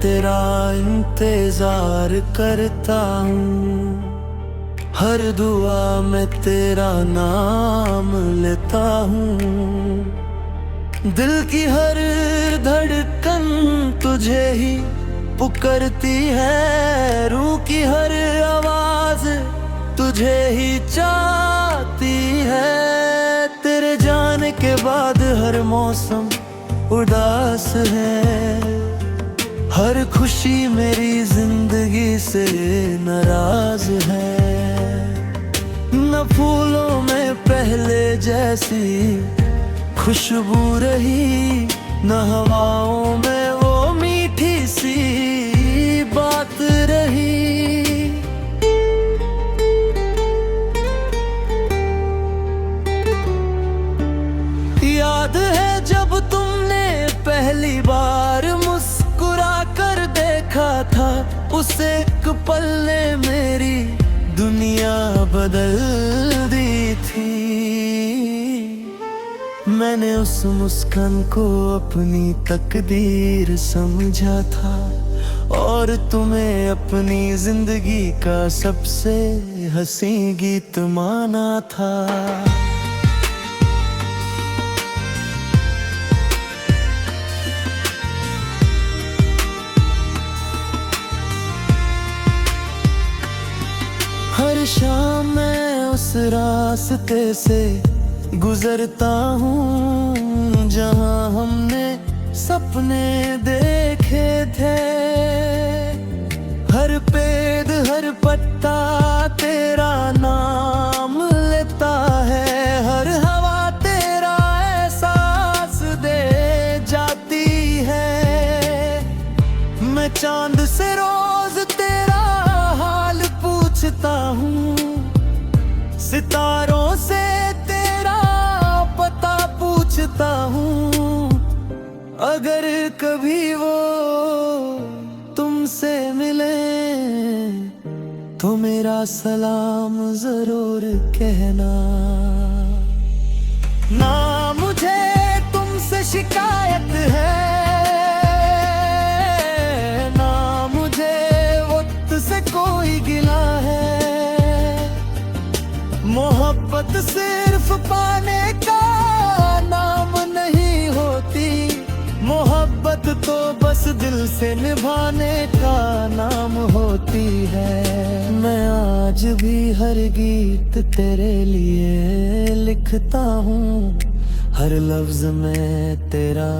तेरा इंतजार करता हूँ। हर दुआ में तेरा नाम लेता हूँ। दिल की हर धड़कन तुझे ही पुकारती है। रूह की हर आवाज तुझे ही चाहती है। तेरे जाने के बाद हर मौसम उदास है। हर खुशी मेरी जिंदगी से नाराज है। न फूलों में पहले जैसी खुशबू रही, न हवाओं में वो मीठी सी बात रही। याद है जब तुमने पहली बार मुस्कुरा कर देखा था, उस एक पल ने मेरी दुनिया बदल दी थी। मैंने उस मुस्कान को अपनी तकदीर समझा था और तुम्हें अपनी जिंदगी का सबसे हंसी गीत माना था। हर शाम मैं उस रास्ते से गुजरता हूँ जहाँ हमने सपने देखे थे। हर पेड़ हर पत्ता तेरा नाम लेता है। हर हवा तेरा एहसास दे जाती है। मैं चांद से रोज तेरा हाल पूछता हूँ, सितारों से तेरा पता पूछता हूँ। अगर कभी वो तुमसे मिले तो मेरा सलाम जरूर कहना। ना मुझे तुमसे शिकायत है, ना मुझे वक्त से कोई गिला है। मोहब्बत सिर्फ पाने का नाम नहीं होती, मोहब्बत तो बस दिल से निभाने का नाम होती है। मैं आज भी हर गीत तेरे लिए लिखता हूँ। हर लफ्ज में तेरा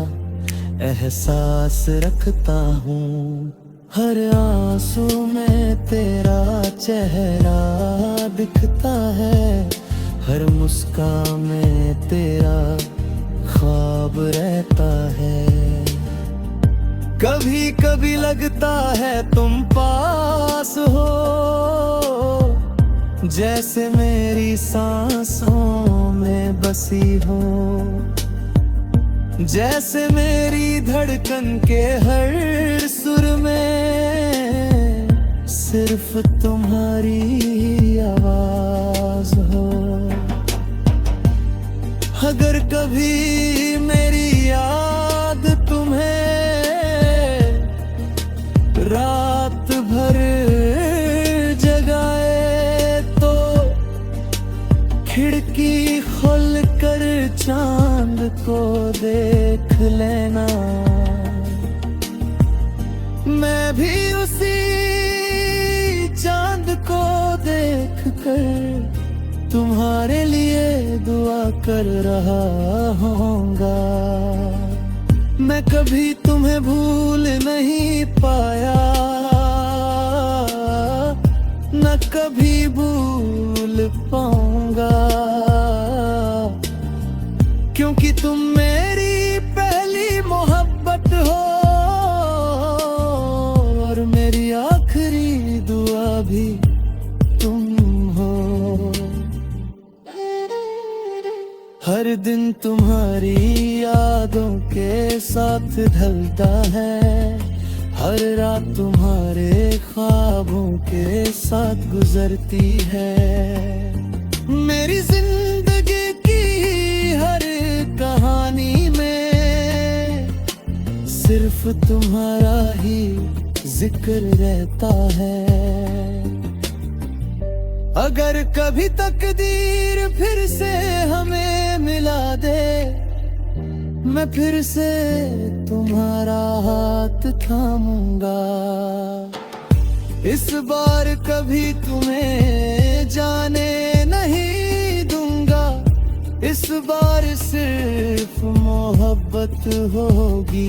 एहसास रखता हूँ। हर आंसू में तेरा चेहरा दिखता है। हर मुस्कान में तेरा ख्वाब रहता है। कभी कभी लगता है तुम पास हो, जैसे मेरी सांसों में बसी हो। जैसे मेरी धड़कन के हर सुर में सिर्फ तुम्हारी आवाज हो। अगर कभी मेरी याद तुम्हें रात भर जगाए तो खिड़की खोल कर चांद को देख लेना। मैं भी उसी चांद को देख कर तुम्हारे लिए दुआ कर रहा होऊंगा। मैं कभी तुम्हें भूल नहीं पाया, न कभी भूल पाऊंगा, क्योंकि तुम मेरी पहली मोहब्बत हो और मेरी आखिरी दुआ भी तुम हो। हर दिन तुम्हारी यादों के साथ ढलता है। हर रात तुम्हारे ख्वाबों के साथ गुजरती है। मेरी जिंदगी की हर कहानी में सिर्फ तुम्हारा ही जिक्र रहता है। अगर कभी तकदीर फिर से हमें मिला दे, मैं फिर से तुम्हारा हाथ थामूंगा। इस बार कभी तुम्हें जाने नहीं दूंगा, इस बार सिर्फ मोहब्बत होगी।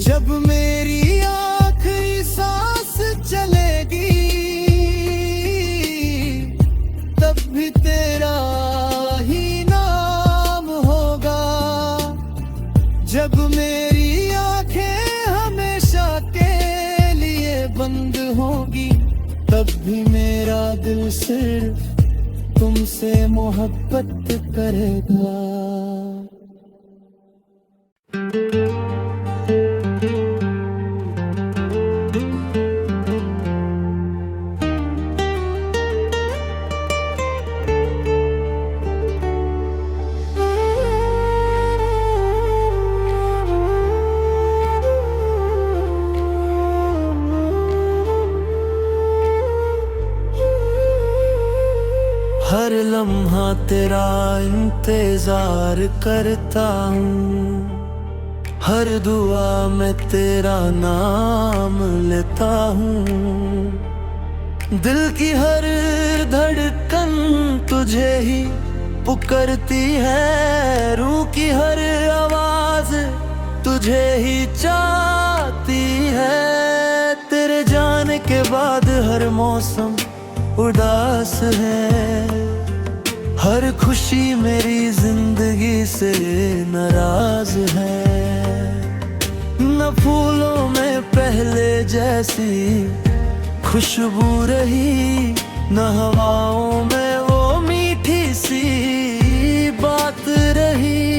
जब मेरी आखिरी सांस चलेगी, तब भी तेरा ही नाम होगा। जब मेरी आंखें हमेशा के लिए बंद होगी, तब भी मेरा दिल सिर्फ तुमसे मोहब्बत करेगा। हर लम्हा तेरा इंतजार करता हूँ, हर दुआ में तेरा नाम लेता हूँ। दिल की हर धड़कन तुझे ही पुकारती है, रूह की हर आवाज तुझे ही चाहती है। तेरे जाने के बाद हर मौसम उदास है, हर खुशी मेरी जिंदगी से नाराज है। न फूलों में पहले जैसी खुशबू रही, न हवाओं में वो मीठी सी बात रही।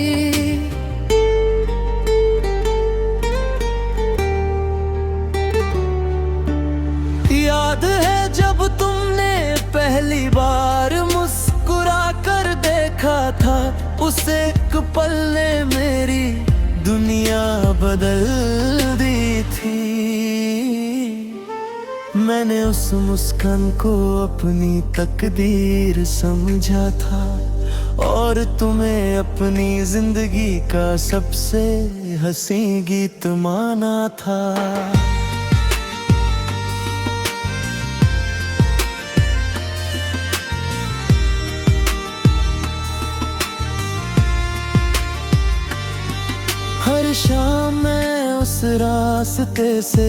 याद है जब तुमने पहली बार मुस्कुरा कर देखा था, उस एक पल ने मेरी दुनिया बदल दी थी। मैंने उस मुस्कान को अपनी तकदीर समझा था, और तुम्हें अपनी जिंदगी का सबसे हंसी गीत माना था। हर शाम मैं उस रास्ते से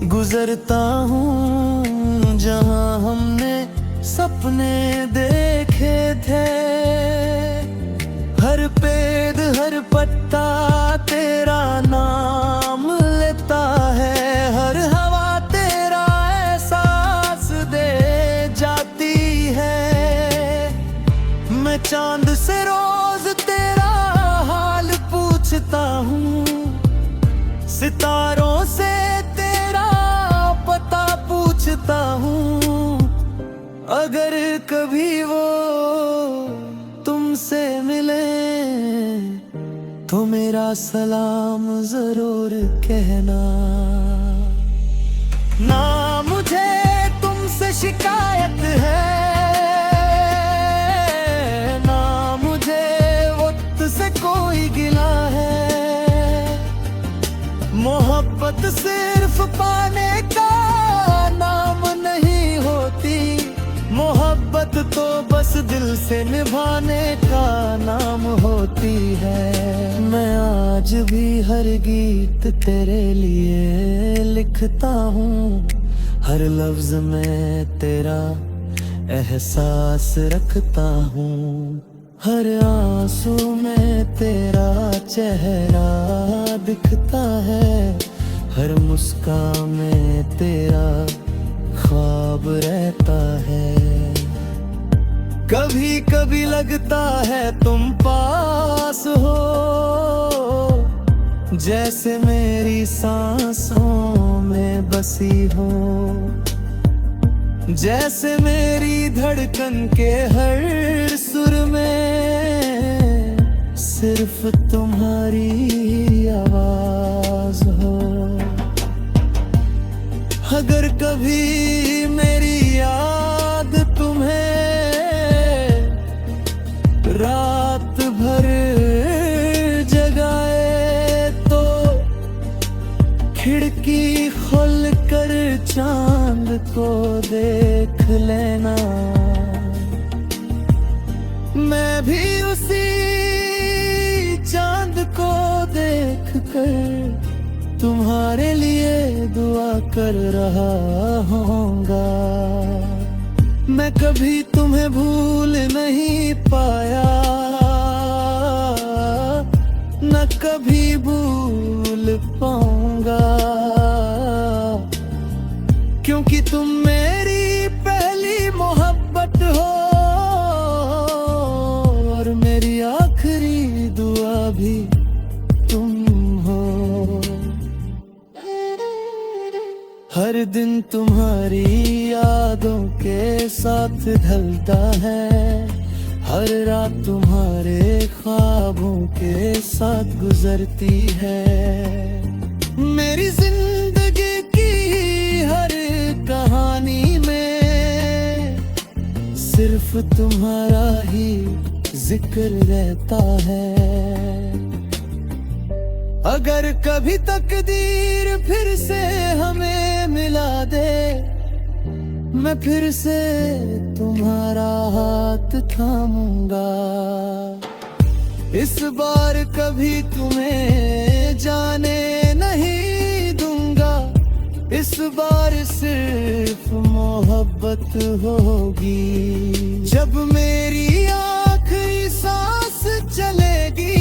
गुजरता हूँ, जहाँ हमने सपने देखे थे। हर पेड़ हर पत्ता तेरा नाम लेता है, हर हवा तेरा एहसास दे जाती है। मैं चांद से रोज तेरा हाल पूछता हूँ, सितारों से तेरा पता पूछता हूँ। अगर कभी वो तुमसे मिले, तो मेरा सलाम जरूर कहना। ना मुझे तुमसे शिकायत है, ना मुझे वक्त से कोई गिला है। मोहब्बत सिर्फ पाने का नाम नहीं होती, मोहब्बत तो बस दिल से निभाने का नाम होती है। मैं आज भी हर गीत तेरे लिए लिखता हूँ, हर लफ्ज में तेरा एहसास रखता हूँ। हर आंसू में तेरा चेहरा दिखता है, हर मुस्कान में तेरा ख्वाब रहता है। कभी कभी लगता है तुम पास हो, जैसे मेरी सांसों में बसी हो, जैसे मेरी धड़कन के हर सुर में सिर्फ तुम्हारी आवाज कभी मेरी याद तुम्हें रात भर जगाए तो खिड़की खोल कर चांद को देख लेना। मैं भी उसी चांद को देख कर तुम्हारे लिए दुआ कर रहा होऊंगा। मैं कभी तुम्हें भूल नहीं पाया, न कभी भूल पाऊंगा, क्योंकि तुम मेरी पहली मोहब्बत हो और मेरी आखिरी दुआ भी तुम हो। हर दिन तुम्हारी यादों के साथ ढलता है, हर रात तुम्हारे ख्वाबों के साथ गुजरती है। मेरी जिंदगी की हर कहानी में सिर्फ तुम्हारा ही जिक्र रहता है। अगर कभी तकदीर फिर से हमें मिला दे, मैं फिर से तुम्हारा हाथ थामूंगा। इस बार कभी तुम्हें जाने नहीं दूंगा, इस बार सिर्फ मोहब्बत होगी। जब मेरी आखिरी सांस चलेगी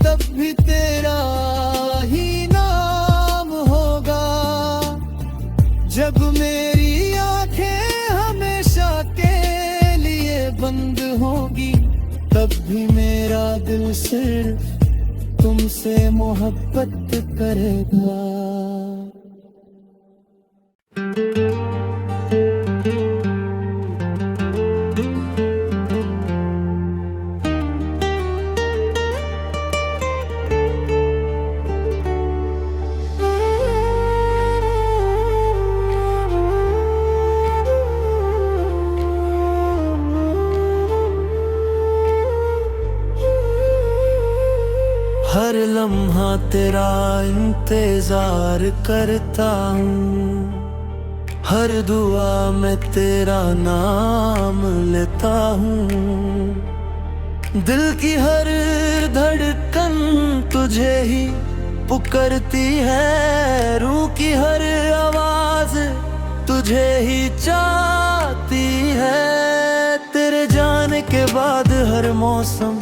तब भी तेरा ही नाम होगा। जब मेरी आंखें हमेशा के लिए बंद होगी तब भी मेरा दिल सिर्फ तुमसे मोहब्बत करेगा। हर लम्हा तेरा इंतजार करता हूँ, हर दुआ में तेरा नाम लेता हूँ। दिल की हर धड़कन तुझे ही पुकारती है, रूह की हर आवाज तुझे ही चाहती है। तेरे जाने के बाद हर मौसम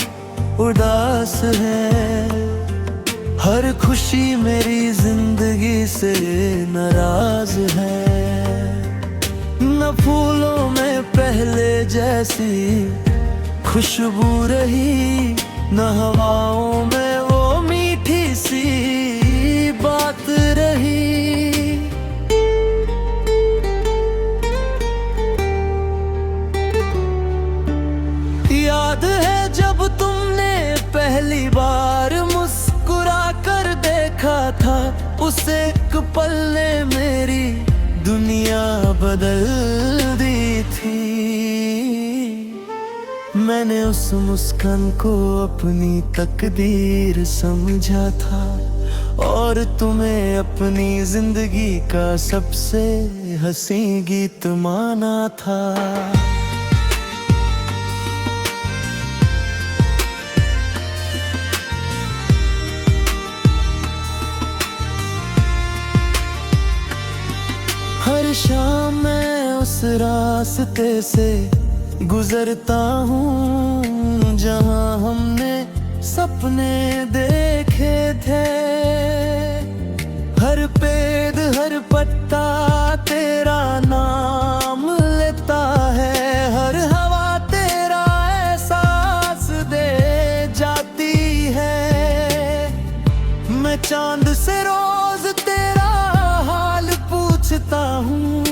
उदास है, हर खुशी मेरी जिंदगी से नाराज है। न फूलों में पहले जैसी खुशबू रही, न हवाओं में वो मीठी सी बात रही। याद है जब तुमने पहली बार मुस्कुरा कर देखा था, उस एक पल ने मेरी दुनिया बदल दी थी। मैंने उस मुस्कान को अपनी तकदीर समझा था और तुम्हें अपनी जिंदगी का सबसे हंसी गीत माना था। हर शाम मैं उस रास्ते से गुजरता हूँ जहाँ हमने सपने देखे थे। हर पेड़ हर पत्ता तेरा नाम लेता है, हर हवा तेरा एहसास दे जाती है। मैं चांद से रोज तेरा हाल पूछता हूँ,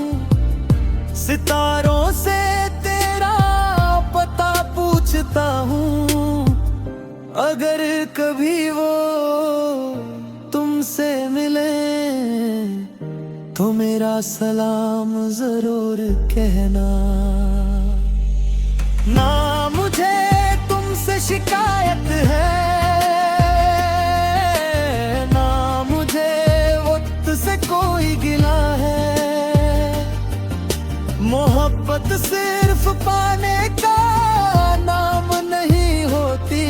सितारों से तेरा पता पूछता हूँ। अगर कभी वो तुमसे मिले मेरा सलाम जरूर कहना। ना मुझे तुमसे शिकायत है, ना मुझे वक्त से कोई गिला है। मोहब्बत सिर्फ पाने का नाम नहीं होती,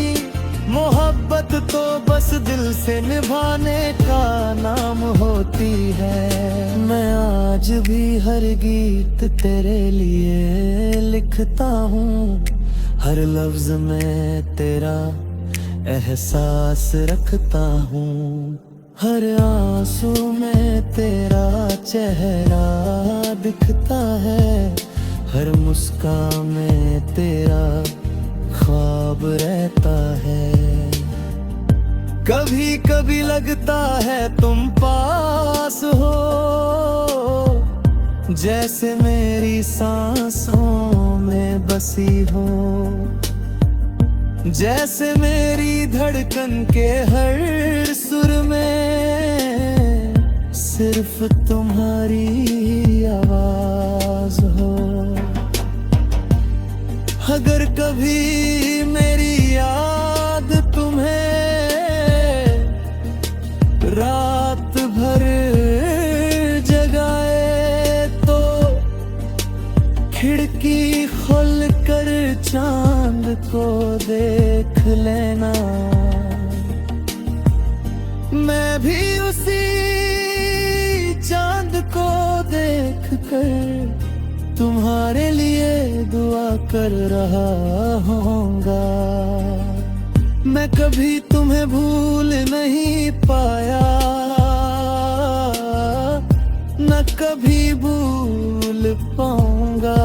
मोहब्बत तो बस दिल से निभाने का नाम होती है। मैं आज भी हर गीत तेरे लिए लिखता हूँ, हर लफ्ज में तेरा एहसास रखता हूँ। हर आंसू में तेरा चेहरा दिखता है, हर मुस्कान में तेरा ख्वाब रहता है। कभी कभी लगता है तुम पास हो, जैसे मेरी सांसों में बसी हो, जैसे मेरी धड़कन के हर सुर में सिर्फ तुम्हारी आवाज हो। अगर कभी मेरी याद तुम्हें रात भर जगाए तो खिड़की खोल कर चांद को देख लेना। मैं भी उसी चांद को देख कर तुम्हारे लिए दुआ कर रहा होऊंगा। मैं कभी तुम्हें भूल नहीं पाया, न कभी भूल पाऊंगा,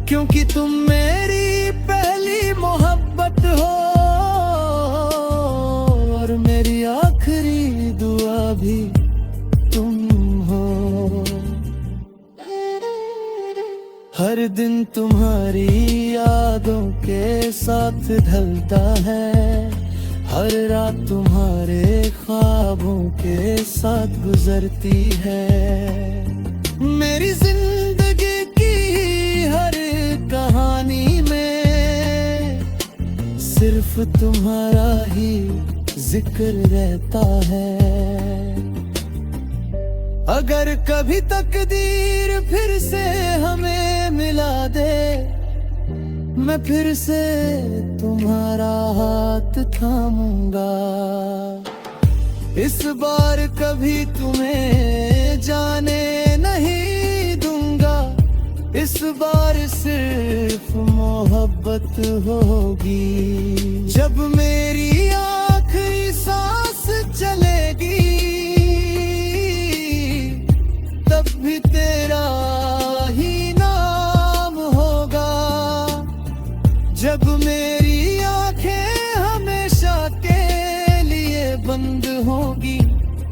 क्योंकि तुम मेरी पहली मोहब्बत हो और मेरी आखिरी दुआ भी तुम हो। हर दिन तुम्हारी यादों के साथ ढलता है, हर रात तुम्हारे ख्वाबों के साथ गुजरती है। मेरी जिंदगी की हर कहानी में सिर्फ तुम्हारा ही जिक्र रहता है। अगर कभी तकदीर फिर से हमें मिला दे, मैं फिर से तुम्हारा हाथ थामूंगा। इस बार कभी तुम्हें जाने नहीं दूंगा, इस बार सिर्फ मोहब्बत होगी। जब मेरी आखिरी सांस चलेगी तब भी तेरा ही नाम होगा। जब मेरी आंखें हमेशा के लिए बंद होगी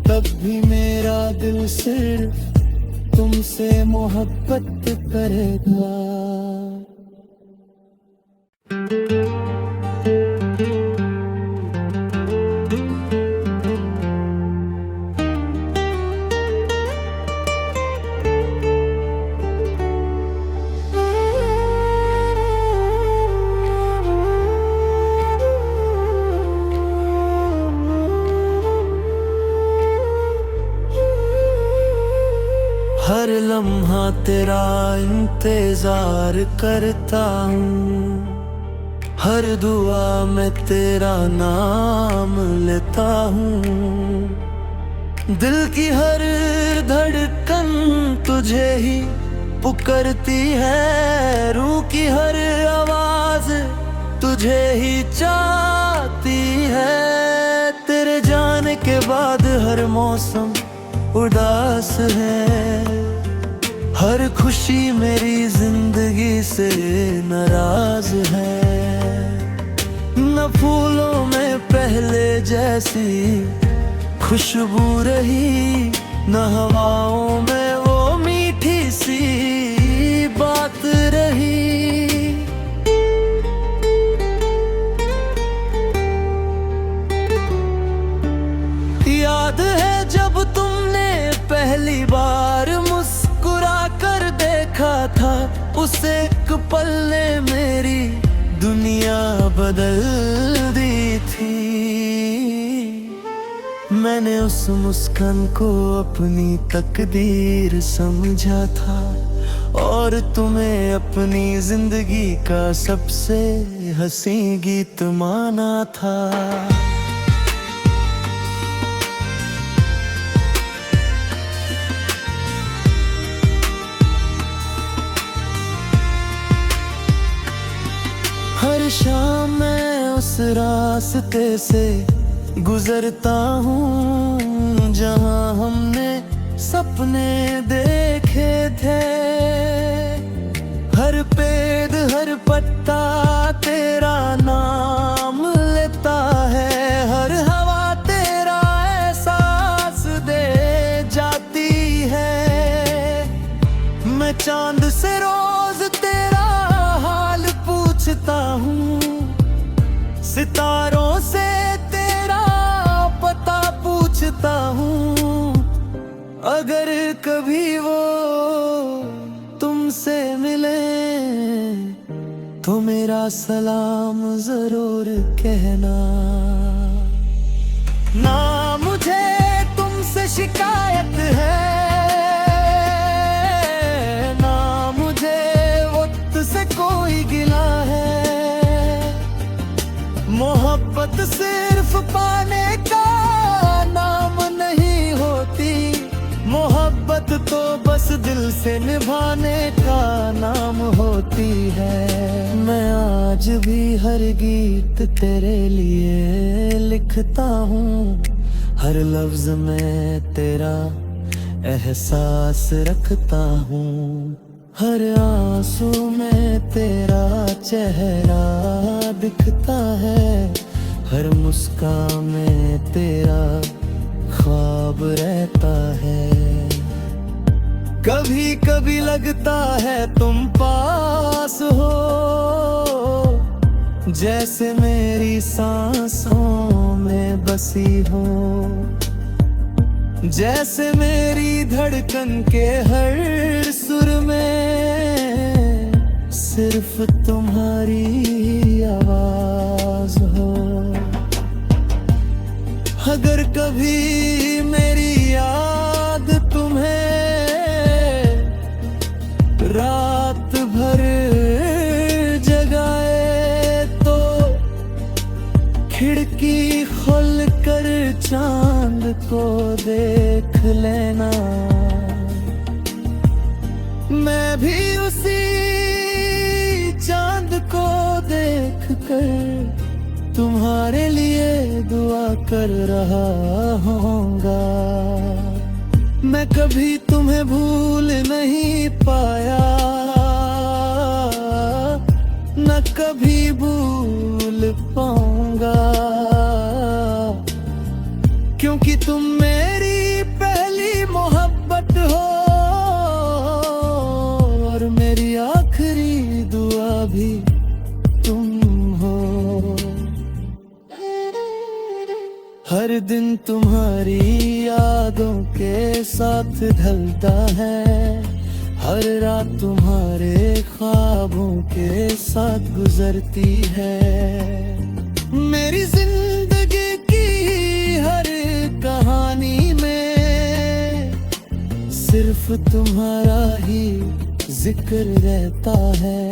तब भी मेरा दिल सिर्फ तुमसे मोहब्बत करेगा। हर लम्हा तेरा इंतजार करता हूँ, हर दुआ में तेरा नाम लेता हूँ। दिल की हर धड़कन तुझे ही पुकारती है, रूह की हर आवाज तुझे ही चाहती है। तेरे जाने के बाद हर मौसम उदास है, हर खुशी मेरी जिंदगी से नाराज है। न फूलों में पहले जैसी खुशबू रही, न हवाओं में वो मीठी सी बात रही। याद है जब तुमने उस एक पल ने मेरी दुनिया बदल दी थी। मैंने उस मुस्कान को अपनी तकदीर समझा था और तुम्हें अपनी जिंदगी का सबसे हंसी गीत माना था। हर शाम मैं उस रास्ते से गुजरता हूँ जहाँ हमने सपने देखे थे। हर पेड़ हर पत्ता तेरा नाम लेता है, हर हवा तेरा एहसास दे जाती है। मैं चांद से रोज तेरा हाल पूछता हूँ, सितारों से तेरा पता पूछता हूँ। अगर कभी वो तुमसे मिले तो मेरा सलाम जरूर कहना। ना मुझे तुमसे शिकायत है, ना मुझे वक्त से कोई गिला है। मोहब्बत सिर्फ पाने का नाम नहीं होती, मोहब्बत तो बस दिल से निभाने का नाम होती है। मैं आज भी हर गीत तेरे लिए लिखता हूँ, हर लफ्ज में तेरा एहसास रखता हूँ। हर आंसू में तेरा चेहरा दिखता है, हर मुस्कान में तेरा ख्वाब रहता है। कभी कभी लगता है तुम पास हो, जैसे मेरी सांसों में बसी हो, जैसे मेरी धड़कन के हर सुर में सिर्फ तुम्हारी आवाज हो। अगर कभी मेरी याद तुम्हें रात भर जगाए तो खिड़की खोल कर चांद को देख लेना। मैं भी उसी चांद को देख कर तुम्हारे लिए दुआ कर रहा होऊंगा। मैं कभी तुम्हें भूल नहीं पाया, न कभी भूल पाऊंगा, क्योंकि तुम मेरी पहली मोहब्बत हो और मेरी आखिरी दुआ भी तुम हो। हर दिन तुम्हारी यादों के साथ ढलता है, हर रात तुम्हारे ख्वाबों के साथ गुजरती है। मेरी जिंदगी की हर कहानी में सिर्फ तुम्हारा ही जिक्र रहता है।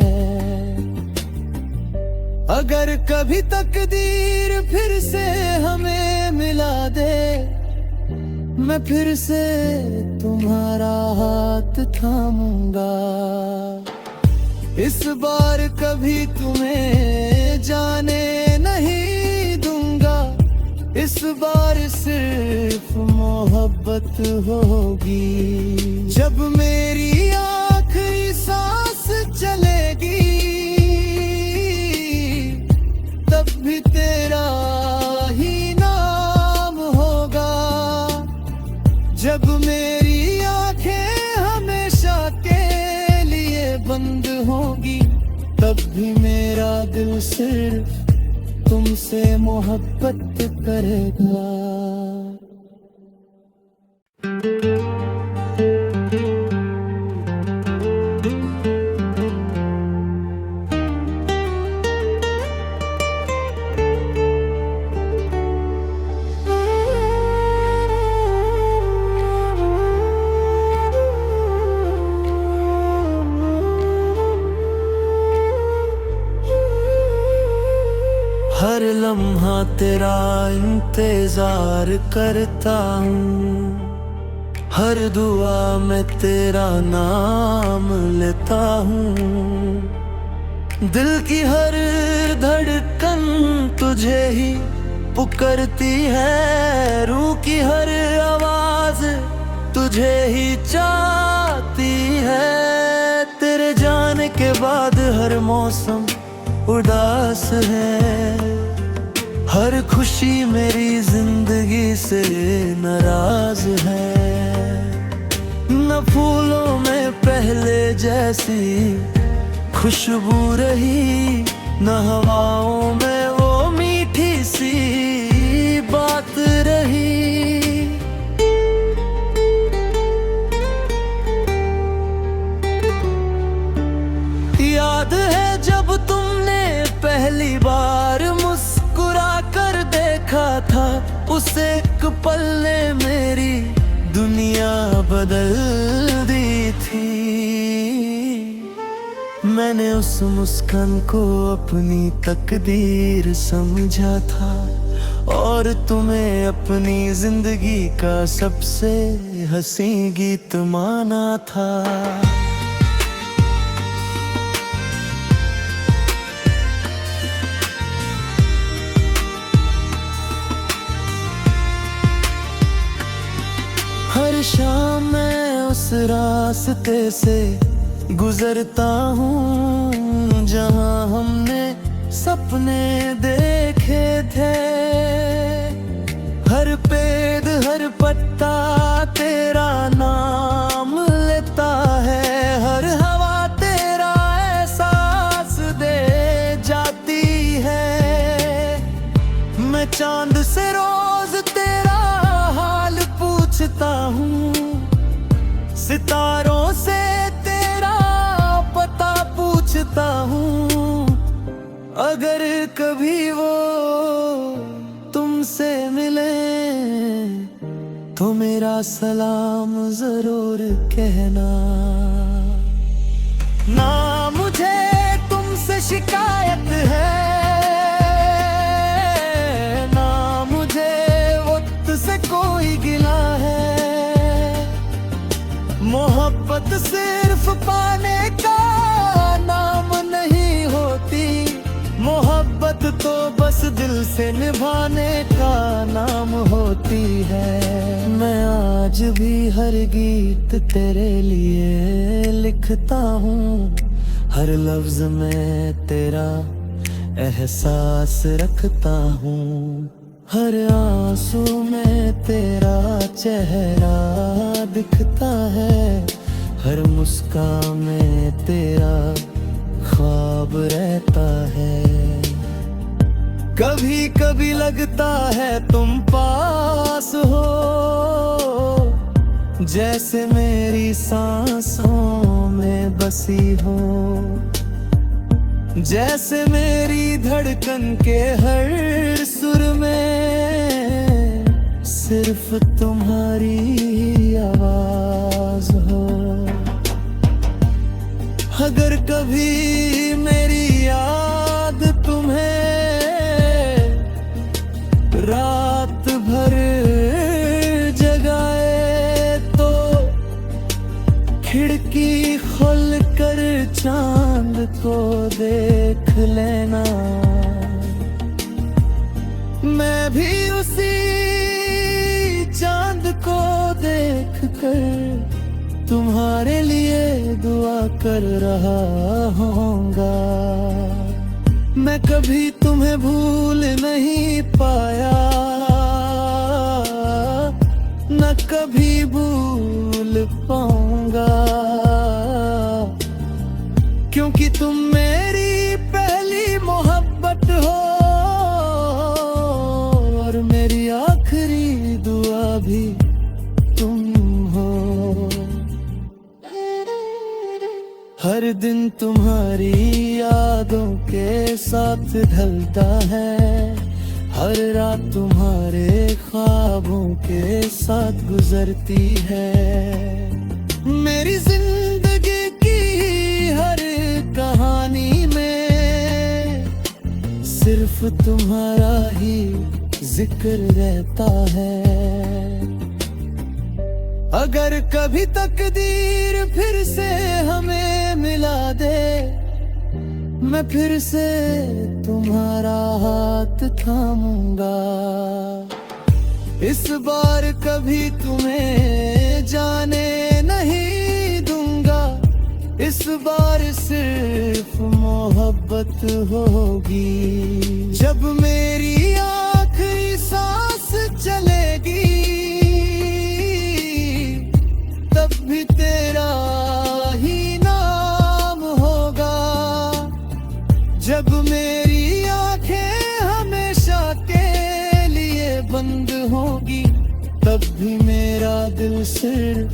अगर कभी तकदीर फिर से हमें मिला दे, मैं फिर से तुम्हारा हाथ थामूंगा। इस बार कभी तुम्हें जाने नहीं दूंगा, इस बार सिर्फ मोहब्बत होगी। जब मेरी आखिरी सांस चलेगी तब भी तेरा ही नाम होगा। जब मेरी आंखें हमेशा के लिए बंद होगी तब भी मेरा दिल सिर्फ तुमसे मोहब्बत करेगा। लम्हा तेरा इंतजार करता हूँ, हर दुआ में तेरा नाम लेता हूँ। दिल की हर धड़कन तुझे ही पुकारती है, रूह की हर आवाज तुझे ही चाहती है। तेरे जाने के बाद हर मौसम उदास है, हर खुशी मेरी जिंदगी से नाराज है। न फूलों में पहले जैसी खुशबू रही, न हवाओं में वो मीठी सी बात रही। याद है जब तुमने पहली बार मुस्कुरा कर देखा था, उस एक पल ने मेरी दुनिया बदल दी थी। मैंने उस मुस्कान को अपनी तकदीर समझा था, और तुम्हें अपनी जिंदगी का सबसे हंसी गीत माना था। हर शाम मैं उस रास्ते से गुजरता हूँ, जहाँ हमने सपने देखे थे। हर पेड़ हर पत्ता तेरा नाम लेता है, हर हवा तेरा एहसास दे जाती है। मैं चांद से रोज तेरा हाल पूछता हूँ, सितारों से तेरा पता पूछता हूँ। अगर कभी वो तुमसे मिले तो मेरा सलाम जरूर कहना। ना मुझे तुमसे शिकायत है, ना मुझे वक्त से कोई गिला है। मोहब्बत सिर्फ पाने का नाम नहीं होती, मोहब्बत तो बस दिल से निभाने का नाम होती है। मैं आज भी हर गीत तेरे लिए लिखता हूँ, हर लफ्ज में तेरा एहसास रखता हूँ। हर आंसू में तेरा चेहरा दिखता है, हर मुस्कान में तेरा ख्वाब रहता है। कभी कभी लगता है तुम पास हो, जैसे मेरी सांसों में बसी हो, जैसे मेरी धड़कन के हर सुर में सिर्फ तुम्हारी आवाज हो। अगर कभी मेरी याद तुम्हें रात भर जगाए, तो खिड़की खोल कर चांद को देख लेना। मैं भी उसी चांद को देख कर तुम्हारे लिए दुआ कर रहा होऊंगा। मैं कभी तुम्हें भूल नहीं पाया, न कभी भूल पाऊंगा, क्योंकि तुम मेरी पहली मोहब्बत हो और मेरी आखिरी दुआ भी तुम हो। हर दिन तुम्हारी यादों के साथ ढलता है, हर रात तुम्हारे ख्वाबों के साथ गुजरती है। मेरी जिंदगी की हर कहानी में सिर्फ सिर्फ तुम्हारा ही जिक्र रहता है। अगर कभी तकदीर फिर से हमें मिला दे, मैं फिर से तुम्हारा हाथ थामूंगा। इस बार कभी तुम्हें जाने नहीं दूंगा, इस बार सिर्फ मोहब्बत होगी। जब मेरी आखिरी सांस चलेगी, तब भी तेरा ही नाम होगा। जब मेरी आंखें हमेशा के लिए बंद होगी, तब भी मेरा दिल सिर्फ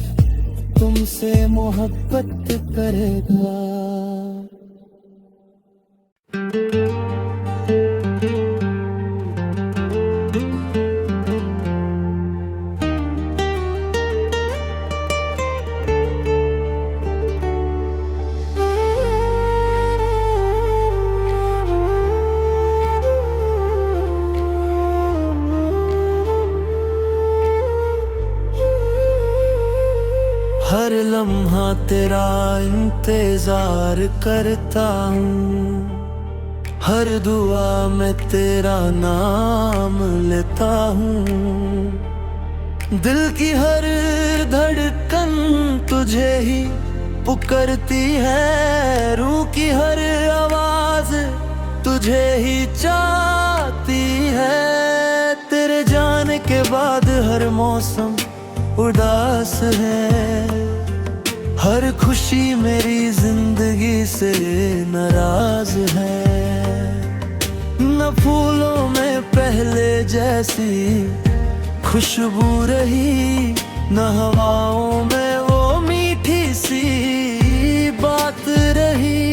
तुमसे मोहब्बत करेगा। हर लम्हा तेरा इंतजार करता हूँ, हर दुआ में तेरा नाम लेता हूँ। दिल की हर धड़कन तुझे ही पुकारती है, रूह की हर आवाज तुझे ही चाहती है। तेरे जाने के बाद हर मौसम उदास है, हर खुशी मेरी जिंदगी से नाराज है। न फूलों में पहले जैसी खुशबू रही, न हवाओं में वो मीठी सी बात रही।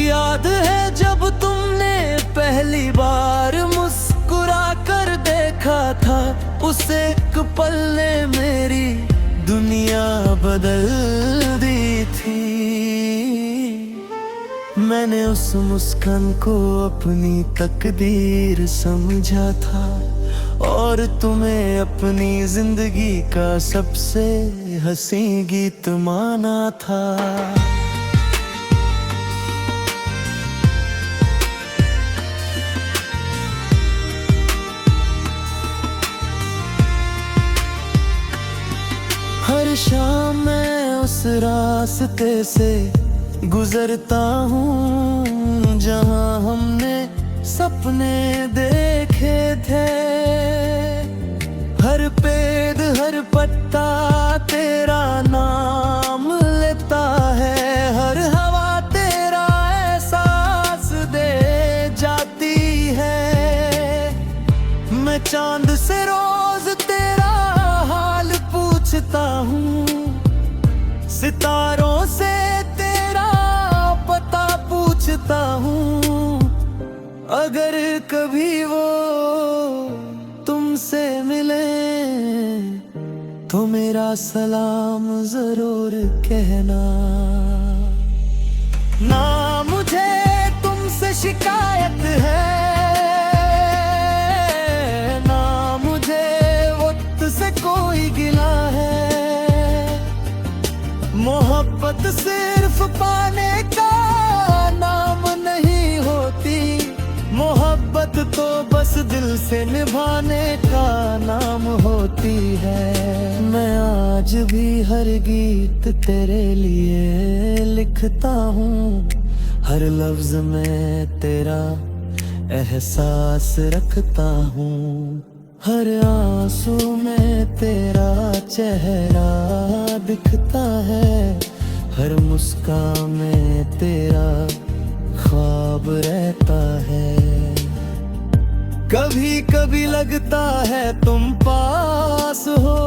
याद है जब तुमने पहली बार मुस्कुरा कर देखा था, उस एक पल ने मेरी दुनिया बदल दी थी। मैंने उस मुस्कान को अपनी तकदीर समझा था, और तुम्हें अपनी जिंदगी का सबसे हंसी गीत माना था। हर शाम मैं उस रास्ते से गुजरता हूँ, जहाँ हमने सपने देखे थे। हर पेड़ हर पत्ता तेरा नाम लेता है, हर हवा तेरा एहसास दे जाती है। मैं चांद से रोज तेरा हाल पूछता हूँ, सितारों से तेरा पता पूछता हूँ। अगर कभी वो तुमसे मिले, तो मेरा सलाम जरूर कहना। ना मुझे तुमसे शिकायत है, ना मुझे वक्त से कोई गिला है। मोहब्बत सिर्फ पाने का नाम नहीं होती, मोहब्बत तो बस दिल से निभाने का नाम होती है। मैं आज भी हर गीत तेरे लिए लिखता हूँ, हर लफ्ज में तेरा एहसास रखता हूँ। हर आंसू में तेरा चेहरा दिखता है, हर मुस्कान में तेरा ख्वाब रहता है। कभी कभी लगता है तुम पास हो,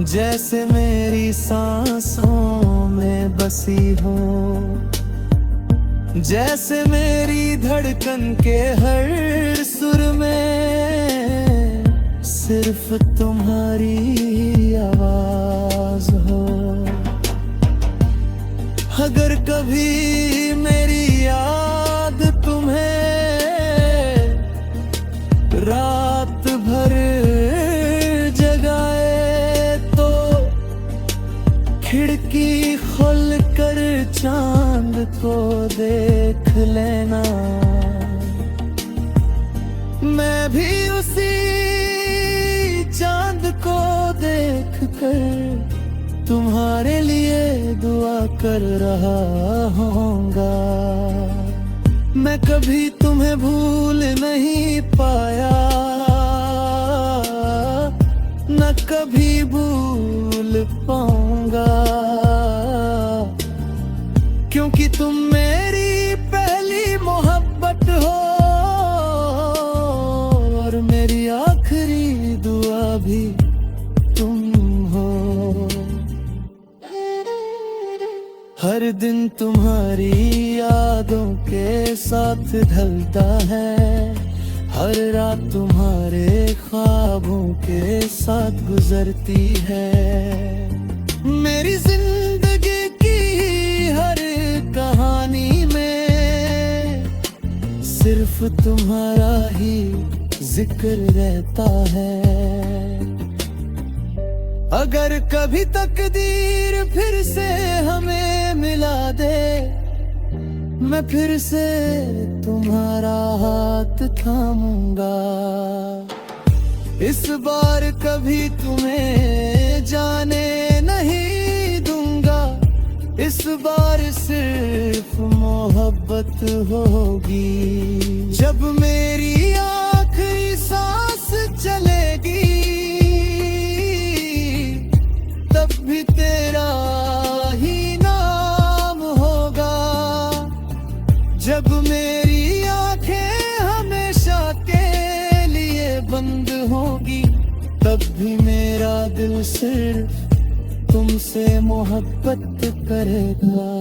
जैसे मेरी सांसों में बसी हो, जैसे मेरी धड़कन के हर सुर में सिर्फ तुम्हारी आवाज हो। रात भर जगाए तो खिड़की खोल कर चांद को देख लेना। मैं भी उसी चांद को देख कर तुम्हारे लिए दुआ कर रहा होऊंगा। मैं कभी तुम्हें भूल नहीं पाया, न कभी भूल पाऊंगा, क्योंकि तुम मेरी पहली मोहब्बत हो और मेरी आखिरी दुआ भी तुम हो। हर दिन तुम्हारी यादों के साथ ढलता है, हर रात तुम्हारे ख्वाबों के साथ गुजरती है। मेरी जिंदगी की हर कहानी में सिर्फ तुम्हारा ही जिक्र रहता है। अगर कभी तकदीर फिर से हमें मिला दे, मैं फिर से तुम्हारा हाथ थामूंगा। इस बार कभी तुम्हें जाने नहीं दूंगा, इस बार सिर्फ मोहब्बत होगी। जब मेरी आखिरी सांस चलेगी तब भी तेरा ही नाम होगा। जब मेरी आंखें हमेशा के लिए बंद होगी तब भी मेरा दिल सिर्फ तुमसे मोहब्बत करेगा।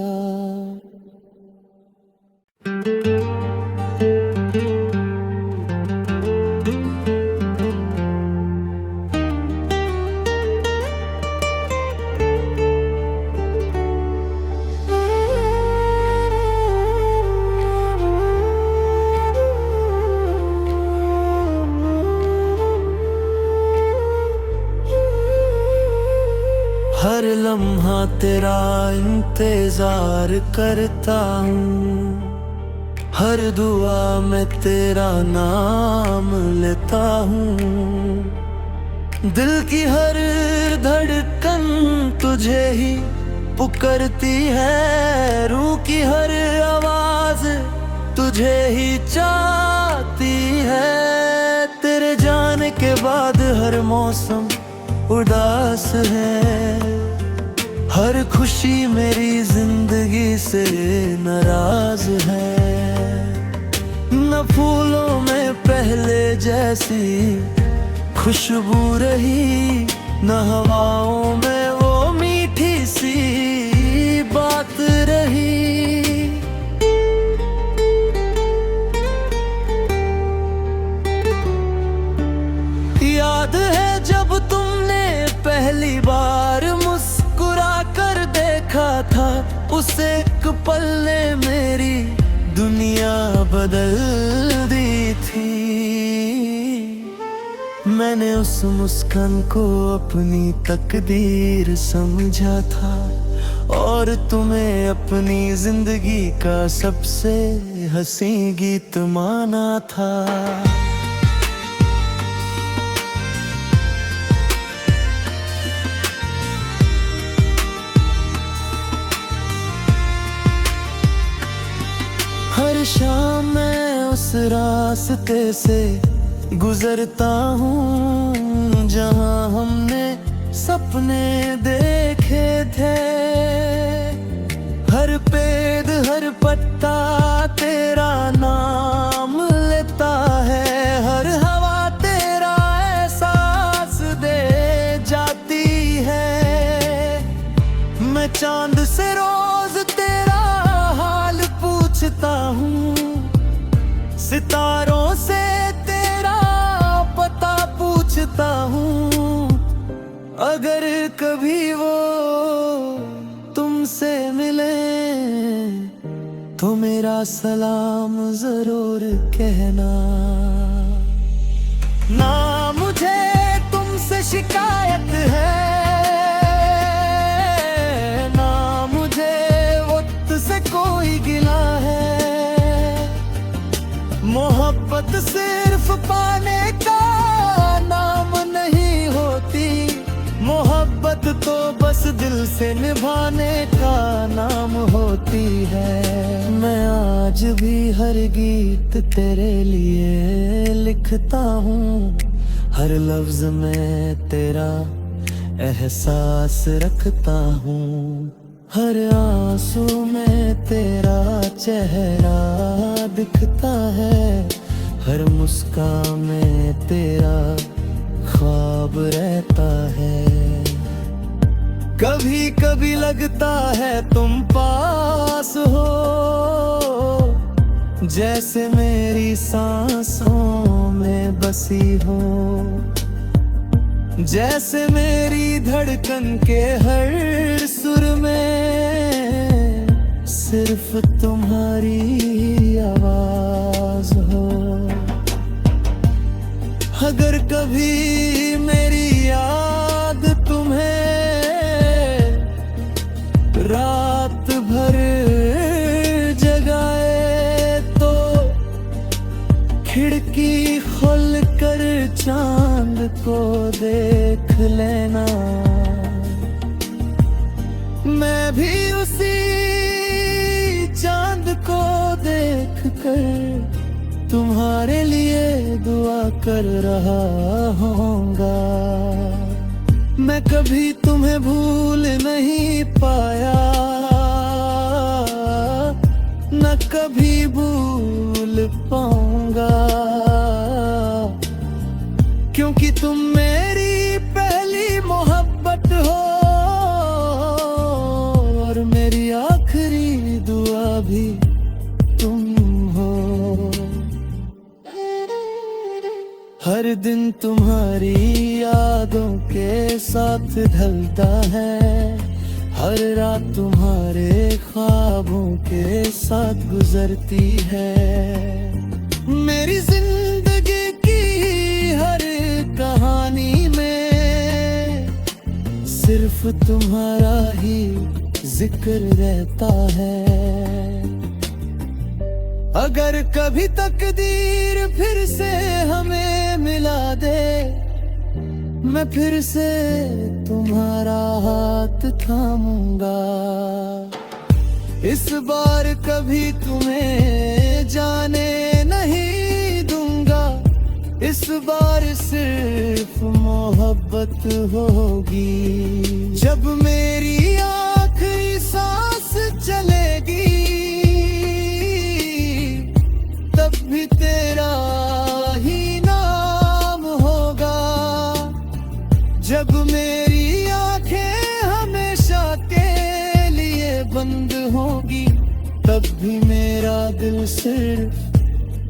हर लम्हा तेरा इंतजार करता हूँ, हर दुआ में तेरा नाम लेता हूँ। दिल की हर धड़कन तुझे ही पुकारती है, रूह की हर आवाज तुझे ही चाहती है। तेरे जाने के बाद हर मौसम उदास है, हर खुशी मेरी जिंदगी से नाराज है। न फूलों में पहले जैसी खुशबू रही, न हवाओं में वो मीठी सी बात रही। याद है जब तुमने पहली बार मुस्कुरा कर देखा था, उस एक पल ने मेरी दुनिया बदल दी थी। मैंने उस मुस्कान को अपनी तकदीर समझा था और तुम्हें अपनी जिंदगी का सबसे हंसी गीत माना था। हर शाम मैं उस रास्ते से गुजरता हूँ जहाँ हमने सपने देखे थे। हर पेड़ हर पत्ता तेरा नाम लेता है, हर हवा तेरा एहसास दे जाती है। मैं चांद से रोज तेरा हाल पूछता हूँ, सितारों से तेरा पता पूछता हूँ। अगर कभी वो तुमसे मिले तो मेरा सलाम जरूर कहना। शिकायत है, ना मुझे वक्त से कोई गिला है। मोहब्बत सिर्फ पाने का नाम नहीं होती, मोहब्बत तो बस दिल से निभाने का नाम होती है। मैं आज भी हर गीत तेरे लिए लिखता हूँ, हर लफ्ज में तेरा एहसास रखता हूँ, हर आंसू में तेरा चेहरा दिखता है, हर मुस्कान में तेरा ख्वाब रहता है। कभी कभी लगता है तुम पास हो, जैसे मेरी सांसों में बसी हो, जैसे मेरी धड़कन के हर सुर में सिर्फ तुम्हारी आवाज हो। अगर कभी मेरी याद तुम्हें रात भर जगाए तो खिड़की खोल कर चांद को देख लेना। मैं भी उसी चांद को देख कर तुम्हारे लिए दुआ कर रहा होऊंगा। मैं कभी तुम्हें भूल नहीं पाया, न कभी भूल पाऊंगा, क्योंकि तुम मेरी पहली मोहब्बत हो और मेरी आखिरी दुआ भी तुम हो। हर दिन तुम्हारी यादों के साथ ढलता है, हर रात तुम्हारे ख्वाबों के साथ गुजरती है। मेरी जिंदगी की हर कहानी में सिर्फ तुम्हारा ही जिक्र रहता है। अगर कभी तकदीर फिर से हमें मिला दे, मैं फिर से तुम्हारा हाथ थामूंगा। इस बार कभी तुम्हें जाने नहीं दूंगा, इस बार सिर्फ मोहब्बत होगी। जब मेरी आखिरी सांस चलेगी तब भी तेरा ही नाम होगा। जब मेरी आंखें हमेशा के लिए बंद होगी तब भी मेरा दिल सिर्फ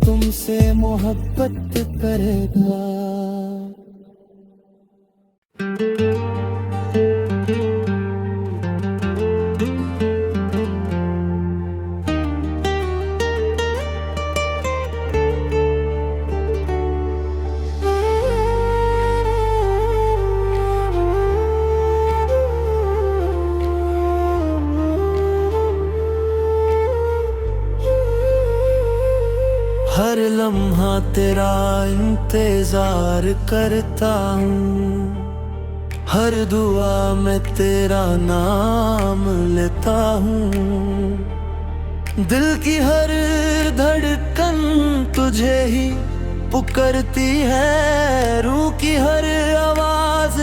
तुमसे मोहब्बत करेगा। हर लम्हा तेरा इंतजार करता हूँ, हर दुआ में तेरा नाम लेता हूँ। दिल की हर धड़कन तुझे ही पुकारती है, रूह की हर आवाज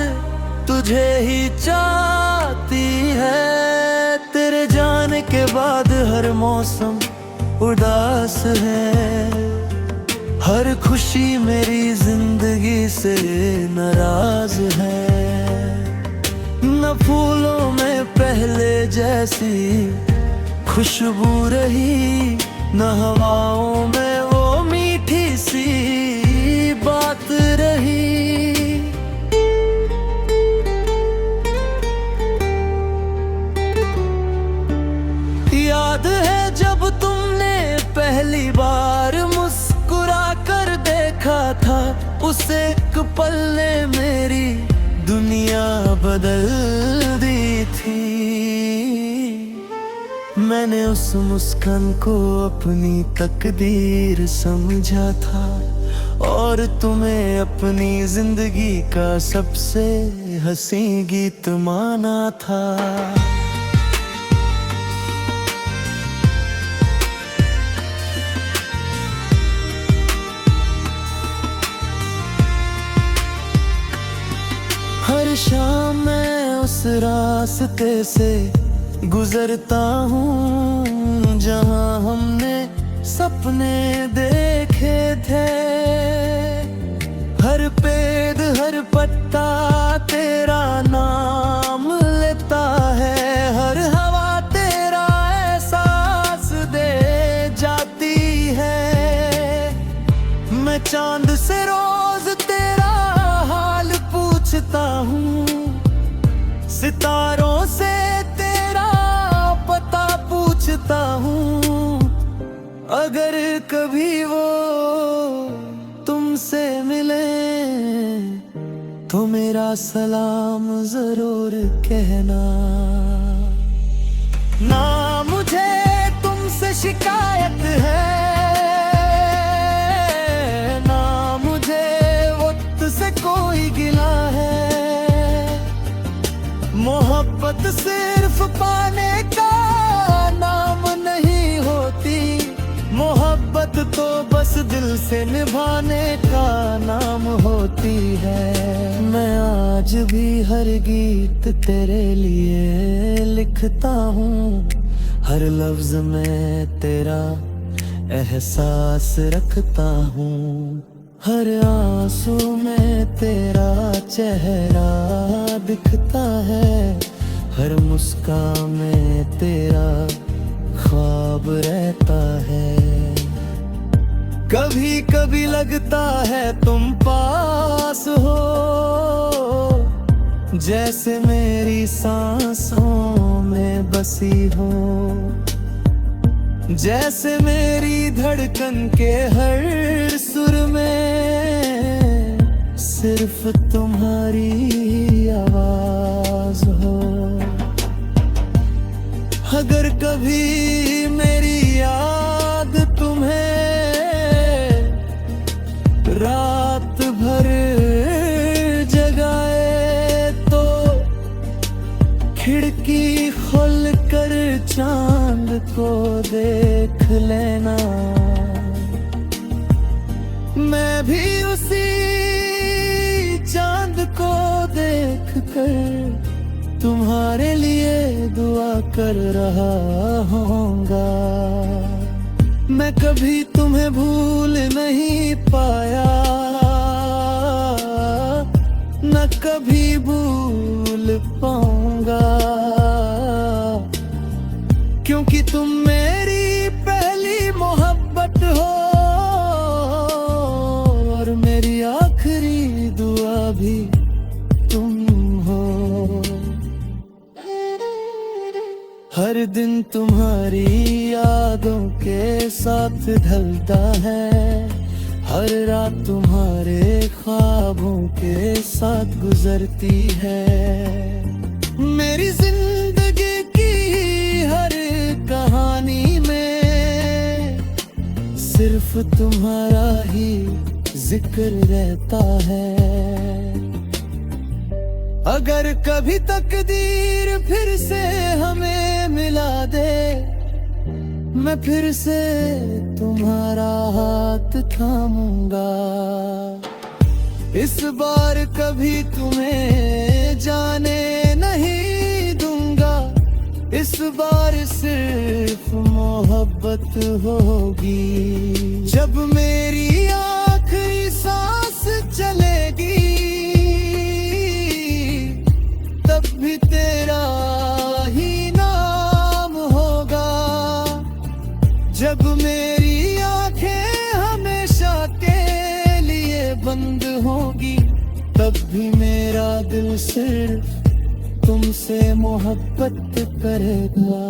तुझे ही चाहती है। तेरे जाने के बाद हर मौसम उदास है, हर खुशी मेरी जिंदगी से नाराज है। न फूलों में पहले जैसी खुशबू रही, न हवाओं में वो मीठी सी बात रही। याद है जब तुमने पहली बार मुस्कुरा कर देखा था, उस एक पल ने मेरी दुनिया बदल दी थी। मैंने उस मुस्कान को अपनी तकदीर समझा था और तुम्हें अपनी जिंदगी का सबसे हंसी गीत माना था। हर शाम मैं उस रास्ते से गुजरता हूँ जहाँ हमने सपने देखे थे। हर पेड़ हर पत्ता तेरा नाम लेता है, हर हवा तेरा एहसास दे जाती है। मैं चांद से रोज तेरा हाल पूछता हूँ, सितारों से तेरा पता पूछता हूँ। अगर कभी वो तुमसे मिले तो मेरा सलाम जरूर कहना। ना मुझे तुमसे शिकायत है, ना मुझे वक्त से कोई गिला है। मोहब्बत सिर्फ पाने का नाम नहीं होती, मोहब्बत तो बस दिल से निभाने का नाम होती है। मैं आज भी हर गीत तेरे लिए लिखता हूँ, हर लफ्ज में तेरा एहसास रखता हूँ। हर आंसू में तेरा चेहरा दिखता है, हर मुस्कान में तेरा ख्वाब रहता है। कभी कभी लगता है तुम पास हो, जैसे मेरी सांसों में बसी हो, जैसे मेरी धड़कन के हर सुर में सिर्फ तुम्हारी आवाज हो। अगर कभी मेरी याद तुम्हें रात भर जगाए तो खिड़की खोल कर चांद को देख लेना। मैं भी उसी चांद को देख कर तुम्हारे लिए दुआ कर रहा होऊंगा। मैं कभी तुम्हें भूल नहीं पाया, न कभी भूल पाऊंगा, क्योंकि तुम मेरी पहली मोहब्बत हो और मेरी आखिरी दुआ भी तुम हो। हर दिन तुम्हारी यादों के साथ ढलता है, हर रात तुम्हारे ख्वाबों के साथ गुजरती है। मेरी जिंदगी की हर कहानी में सिर्फ तुम्हारा ही जिक्र रहता है। अगर कभी तकदीर फिर से हमें मिला दे, मैं फिर से तुम्हारा हाथ थामूंगा। इस बार कभी तुम्हें जाने नहीं दूंगा, इस बार सिर्फ मोहब्बत होगी। जब मेरी आखिरी सांस चलेगी तब भी तेरा ही नाम होगा। जब मेरी आंखें हमेशा के लिए बंद होगी तब भी मेरा दिल सिर्फ तुमसे मोहब्बत करेगा।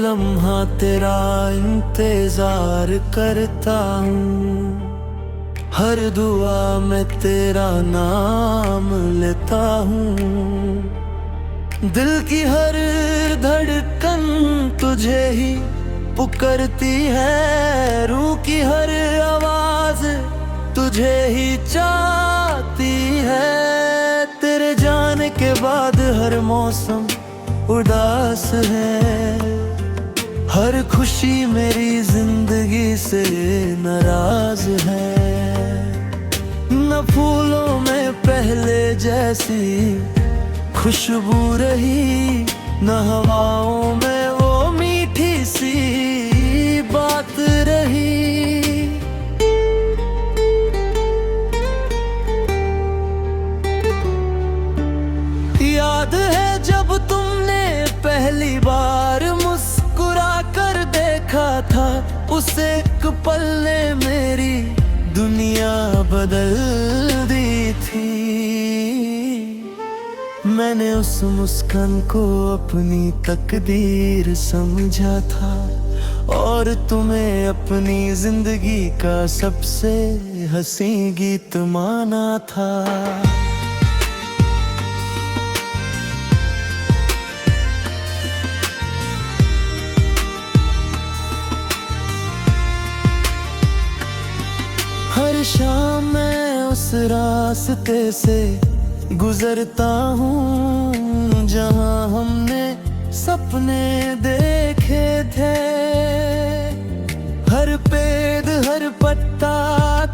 लम्हा तेरा इंतजार करता हूँ, हर दुआ में तेरा नाम लेता हूँ। दिल की हर धड़कन तुझे ही पुकारती है, रूह की हर आवाज तुझे ही चाहती है। तेरे जाने के बाद हर मौसम उदास है, हर खुशी मेरी जिंदगी से नाराज है। न फूलों में पहले जैसी खुशबू रही, न हवाओं में वो मीठी सी बात रही। याद है जब तुमने पहली बार मुस्कुरा कर देखा था, उस एक पल ने मेरी दुनिया बदल दी थी। मैंने उस मुस्कान को अपनी तकदीर समझा था, और तुम्हें अपनी जिंदगी का सबसे हंसी गीत माना था। हर शाम मैं उस रास्ते से गुजरता हूँ, जहाँ हमने सपने देखे थे। हर पेड़ हर पत्ता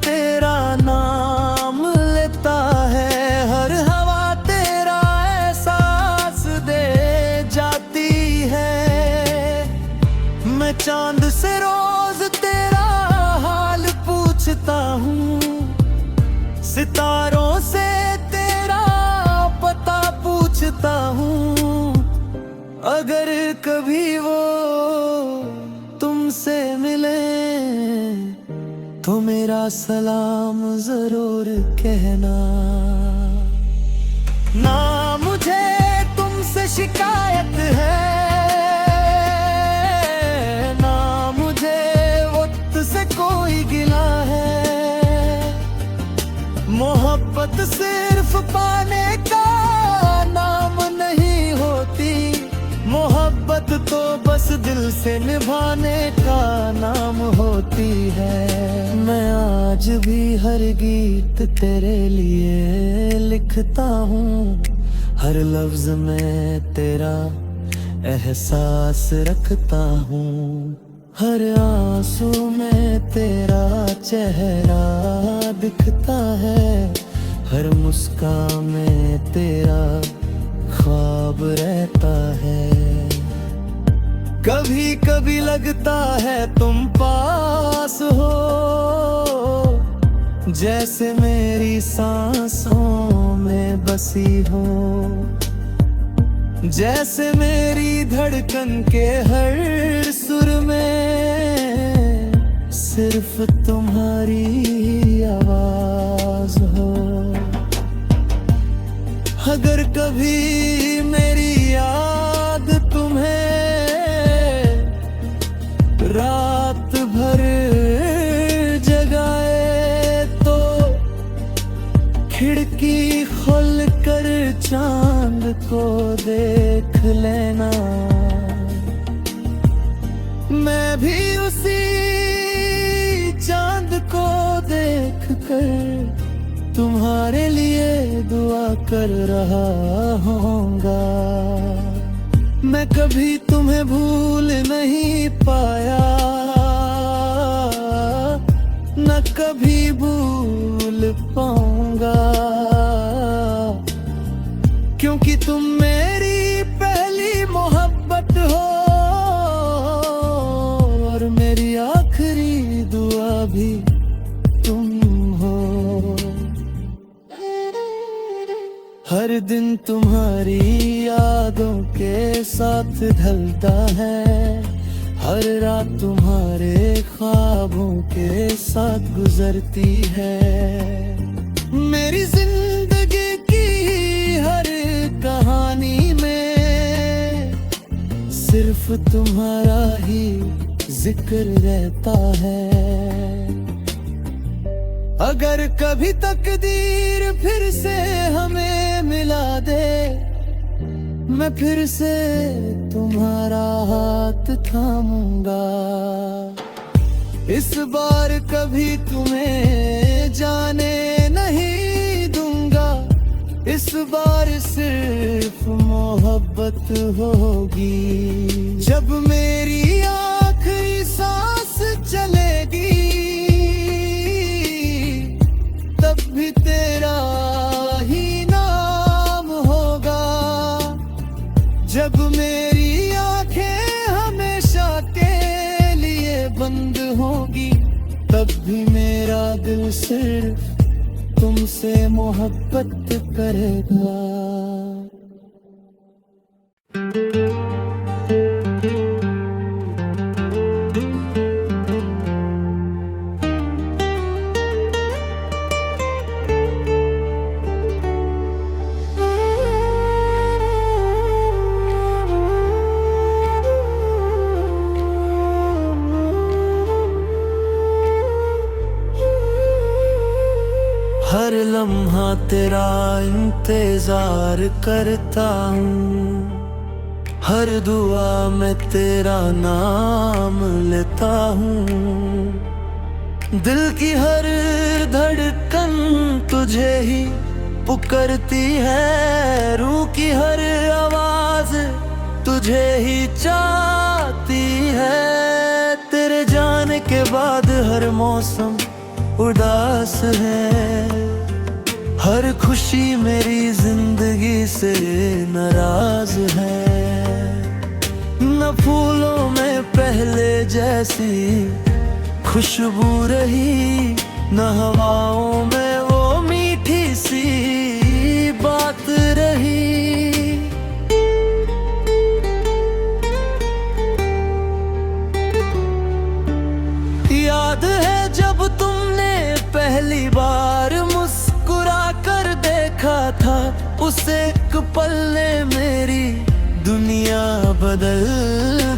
तेरा नाम लेता है, हर हवा तेरा एहसास दे जाती है। मैं चांद से रोज तेरा हाल पूछता हूँ, सितारों से तेरा पता पूछता हूँ। अगर कभी वो तुमसे मिले तो मेरा सलाम जरूर कहना। ना मुझे तुमसे शिकायत है, ना मुझे वक्त से कोई गिला है। मोहब्बत सिर्फ पाने का नाम नहीं होती, मोहब्बत तो बस दिल से निभाने का नाम होती है। मैं आज भी हर गीत तेरे लिए लिखता हूँ, हर लफ्ज में तेरा एहसास रखता हूँ। हर आंसू में तेरा चेहरा दिखता है, हर मुस्कान में तेरा ख्वाब रहता है। कभी कभी लगता है तुम पास हो, जैसे मेरी सांसों में बसी हो, जैसे मेरी धड़कन के हर सुर में सिर्फ तुम्हारी आवाज हो। अगर कभी मेरी याद तुम्हें रात भर जगाए, तो खिड़की खोल कर चांद को देख लेना। मैं भी उसी चांद को देख कर तुम्हारे लिए दुआ कर रहा होऊंगा। मैं कभी तुम्हें भूल नहीं पाया, न कभी भूल पाऊंगा, क्योंकि तुम मेरी पहली मोहब्बत हो और मेरी आखिरी दुआ भी तुम हो। हर दिन तुम्हारी यादों के साथ ढलता है, हर रात तुम्हारे ख्वाबों के साथ गुजरती है। मेरी जिंदगी की हर कहानी में सिर्फ सिर्फ तुम्हारा ही जिक्र रहता है। अगर कभी तकदीर फिर से हमें मिला दे, मैं फिर से तुम्हारा हाथ थामूंगा। इस बार कभी तुम्हें जाने नहीं दूंगा, इस बार सिर्फ मोहब्बत होगी। जब मेरी आखिरी सांस चलेगी, तब भी तेरा ही नाम होगा। जब मेरी आंखें हमेशा के लिए बंद होगी, तब भी मेरा दिल सिर्फ तुमसे मोहब्बत करेगा। हर लम्हा तेरा इंतजार करता हूँ, हर दुआ में तेरा नाम लेता हूँ। दिल की हर धड़कन तुझे ही पुकारती है, रूह की हर आवाज तुझे ही चाहती है। तेरे जाने के बाद हर मौसम उदास है, हर खुशी मेरी जिंदगी से नाराज है। न फूलों में पहले जैसी खुशबू रही, न हवाओं में वो मीठी सी बात रही। याद है जब तुमने पहली बार मुस्कुरा कर देखा था, उस एक पल ने मेरी दुनिया बदल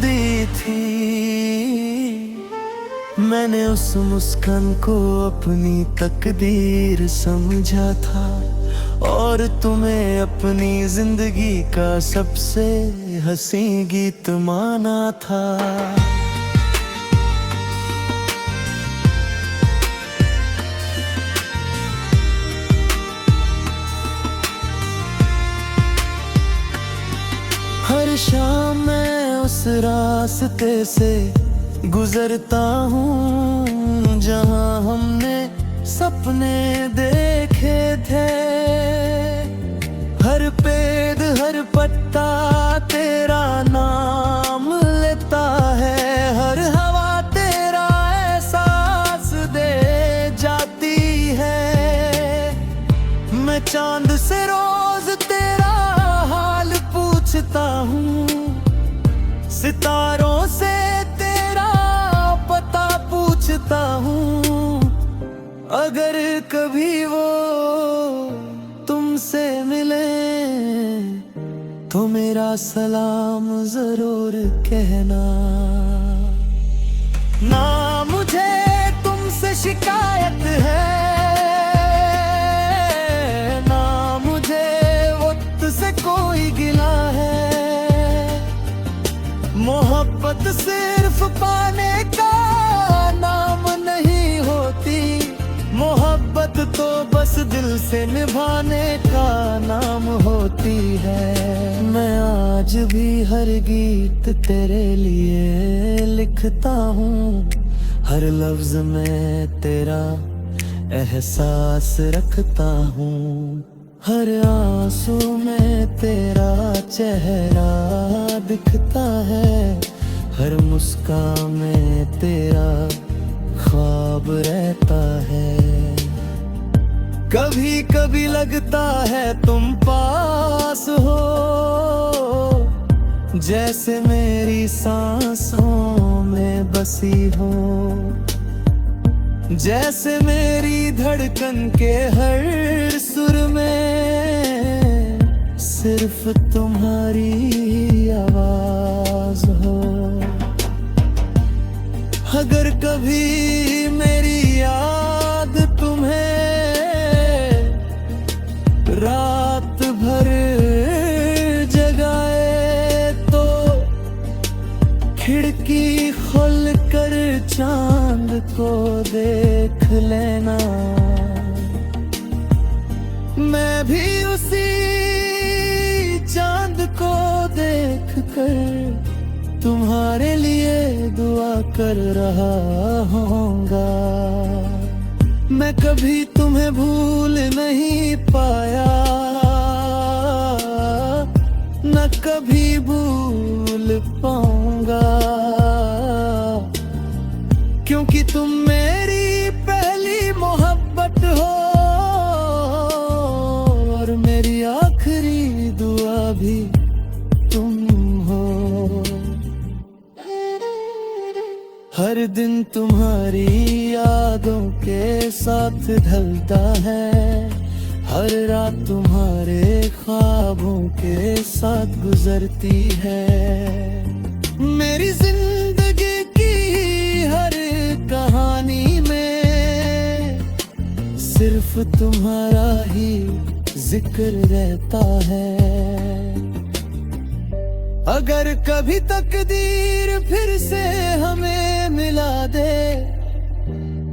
दी थी। मैंने उस मुस्कान को अपनी तकदीर समझा था, और तुम्हें अपनी जिंदगी का सबसे हंसी गीत माना था। हर शाम मैं उस रास्ते से गुजरता हूँ, जहाँ हमने सपने देखे थे। हर पेड़ हर पत्ता तेरा नाम लेता है, हर हवा तेरा एहसास दे जाती है। मैं चांद से रोज तेरा हाल पूछता हूँ, सितारों से तेरा पता पूछता हूँ। अगर कभी वो तुमसे मिले, तो मेरा सलाम जरूर कहना। ना मुझे तुमसे शिकायत है, ना मुझे वक्त से कोई गिला है। मोहब्बत सिर्फ पाने का नाम नहीं होती, मोहब्बत तो बस दिल से निभाने का नाम होती है। मैं आज भी हर गीत तेरे लिए लिखता हूँ, हर लफ्ज में तेरा एहसास रखता हूँ। हर आंसू में तेरा चेहरा दिखता है, हर मुस्कान में तेरा ख्वाब रहता है। कभी कभी लगता है तुम पास हो, जैसे मेरी सांसों में बसी हो, जैसे मेरी धड़कन के हर सुर में सिर्फ तुम्हारी आवाज हो। कभी मेरी याद तुम्हें रात भर जगाए तो खिड़की खोल कर चांद को देख लेना। मैं भी उसी चांद को देख कर तुम्हारे लिए दुआ कर रहा होऊंगा। मैं कभी तुम्हें भूल नहीं पाया, न कभी भूल पाऊंगा, क्योंकि तुम मेरी पहली मोहब्बत हो और मेरी आखिरी दुआ भी तुम हो। हर दिन तुम्हारी यादों के साथ ढलता है, हर रात तुम्हारे ख्वाबों के साथ गुजरती है। मेरी जिंदगी की हर कहानी में सिर्फ तुम्हारा ही जिक्र रहता है। अगर कभी तकदीर फिर से हमें मिला दे,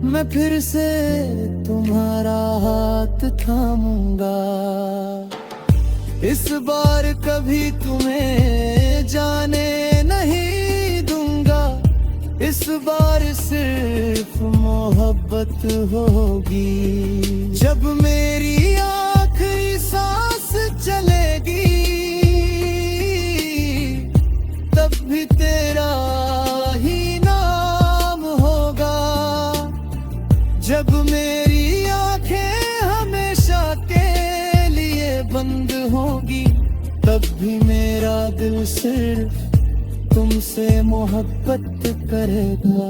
मैं फिर से तुम्हारा हाथ थामूंगा। इस बार कभी तुम्हें जाने नहीं दूंगा, इस बार सिर्फ मोहब्बत होगी। जब मेरी आखिरी सांस चलेगी तब भी तेरा ही नाम होगा। जब मेरी आंखें हमेशा के लिए बंद होगी तब भी मेरा दिल सिर्फ तुमसे मोहब्बत करेगा।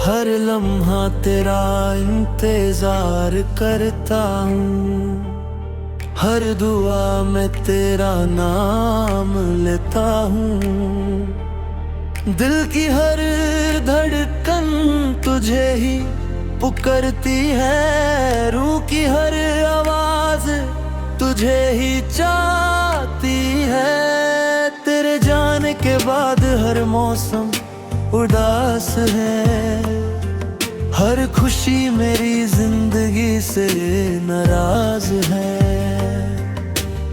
हर लम्हा तेरा इंतजार करता हूँ, हर दुआ में तेरा नाम लेता हूँ। दिल की हर धड़कन तुझे ही पुकारती है, रूह की हर आवाज तुझे ही चाहती है। तेरे जाने के बाद हर मौसम उदास है, हर खुशी मेरी जिंदगी से नाराज है।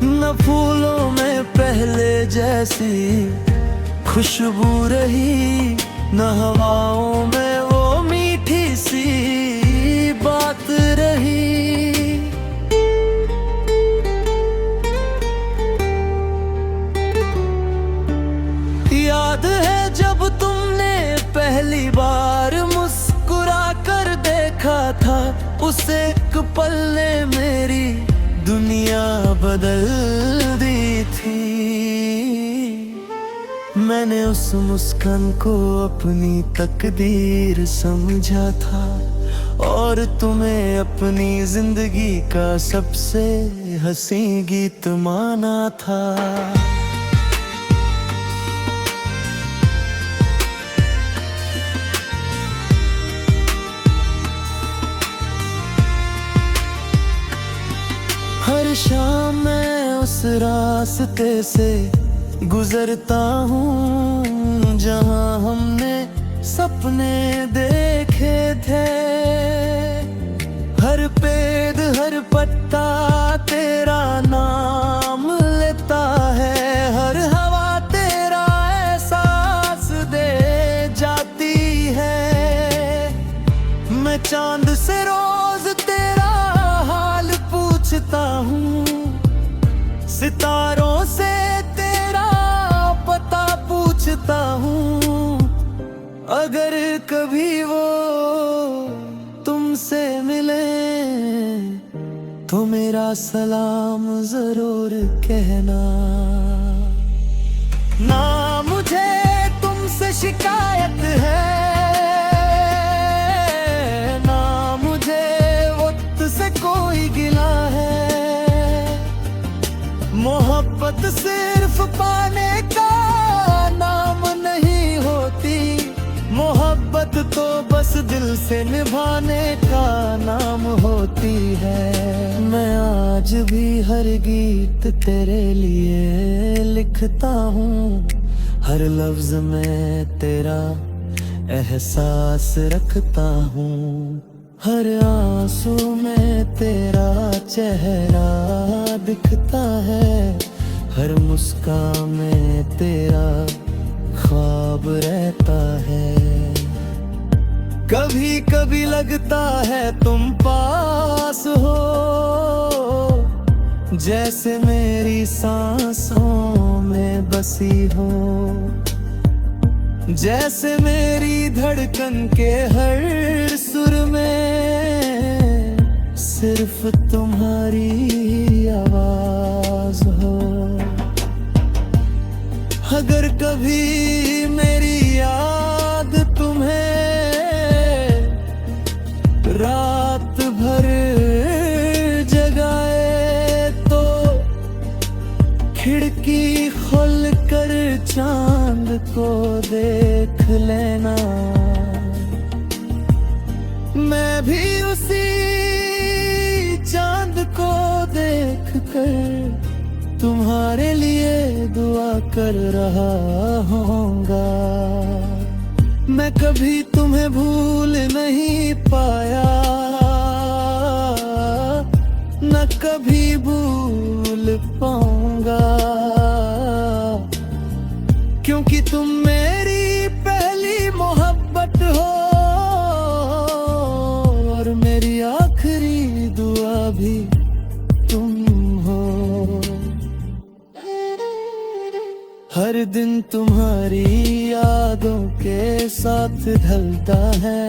न फूलों में पहले जैसी खुशबू रही, न हवाओं में वो मीठी सी बात रही। याद है जब तुमने पहली बार मुस्कुरा कर देखा था, उस एक पल ने मेरी दुनिया बदल दी थी। मैंने उस मुस्कान को अपनी तकदीर समझा था और तुम्हें अपनी जिंदगी का सबसे हंसी गीत माना था। हर शाम मैं उस रास्ते से गुजरता हूँ जहाँ हमने सपने देखे थे। हर पेड़ हर पत्ता तेरा नाम लेता है, हर हवा तेरा एहसास दे जाती है। मैं चांद से रोज तेरा हाल पूछता हूँ, सितारों से तेरा पता पूछता हूँ। अगर कभी वो तुमसे मिले मेरा सलाम जरूर कहना। ना मुझे तुमसे शिकायत है, ना मुझे वक्त से कोई गिला है। मोहब्बत सिर्फ पाने का नाम नहीं होती, मोहब्बत तो बस दिल से निभाने का नाम होती है। मैं आज भी हर गीत तेरे लिए लिखता हूँ, हर लफ्ज में तेरा एहसास रखता हूँ। हर आंसू में तेरा चेहरा दिखता है, हर मुस्कान में तेरा ख्वाब रहता है। कभी कभी लगता है तुम पास हो, जैसे मेरी सांसों में बसी हो, जैसे मेरी धड़कन के हर सुर में सिर्फ तुम्हारी आवाज हो। अगर कभी मेरी याद तुम्हें रात भर जगाए तो खिड़की खोल कर चांद को देख लेना। मैं भी उसी चांद को देख कर तुम्हारे लिए दुआ कर रहा होऊंगा। मैं कभी तुम्हें भूल नहीं पाया, न कभी भूल पाऊंगा, क्योंकि तुम मेरी पहली मोहब्बत हो और मेरी आखिरी दुआ भी तुम हो। हर दिन तुम्हारी यादों के साथ ढलता है,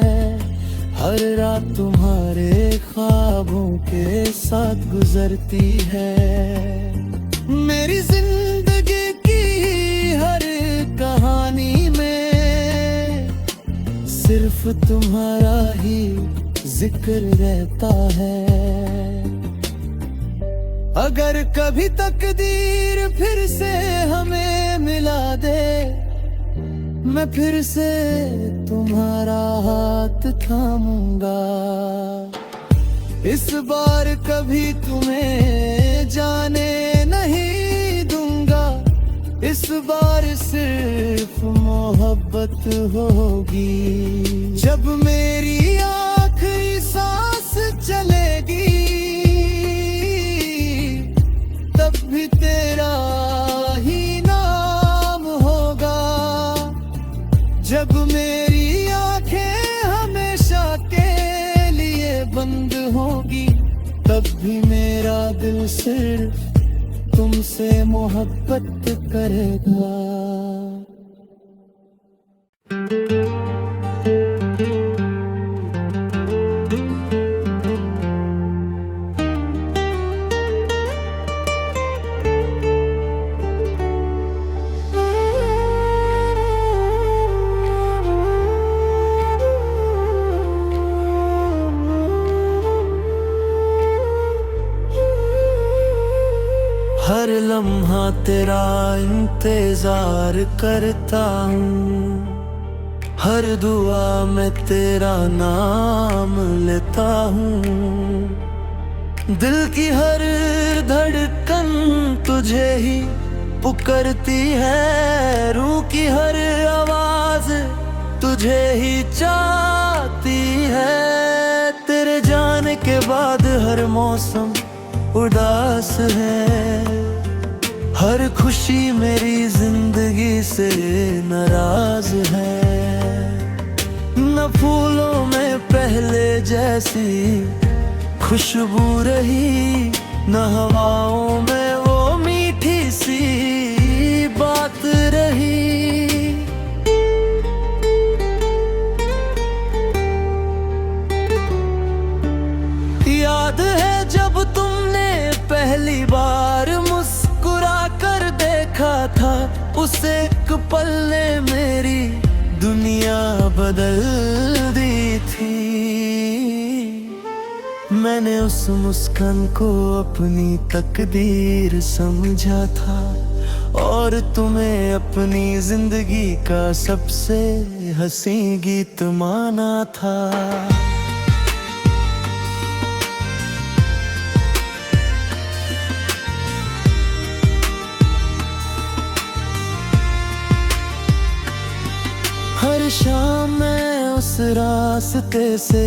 हर रात तुम्हारे ख्वाबों के साथ गुजरती है। मेरी जिंदगी की हर कहानी में सिर्फ तुम्हारा ही जिक्र रहता है। अगर कभी तकदीर फिर से हमें मिला दे, मैं फिर से तुम्हारा हाथ थामूंगा। इस बार कभी तुम्हें जाने नहीं दूंगा, इस बार सिर्फ मोहब्बत होगी। जब मेरी आखिरी सांस चलेगी तब भी तेरा ही नाम होगा। जब मेरी आंखें हमेशा के लिए बंद होगी तब भी मेरा दिल सिर्फ तुमसे मोहब्बत करेगा। हर लम्हा तेरा इंतजार करता हूँ, हर दुआ में तेरा नाम लेता हूँ। दिल की हर धड़कन तुझे ही पुकारती है, रूह की हर आवाज तुझे ही चाहती है। तेरे जाने के बाद हर मौसम उदास है, हर खुशी मेरी जिंदगी से नाराज है। न फूलों में पहले जैसी खुशबू रही, न हवाओं में वो मीठी सी बात रही। याद है जब तुमने उसे एक पल ने मेरी दुनिया बदल दी थी। मैंने उस मुस्कान को अपनी तकदीर समझा था और तुम्हें अपनी जिंदगी का सबसे हंसी गीत माना था। हर शाम मैं उस रास्ते से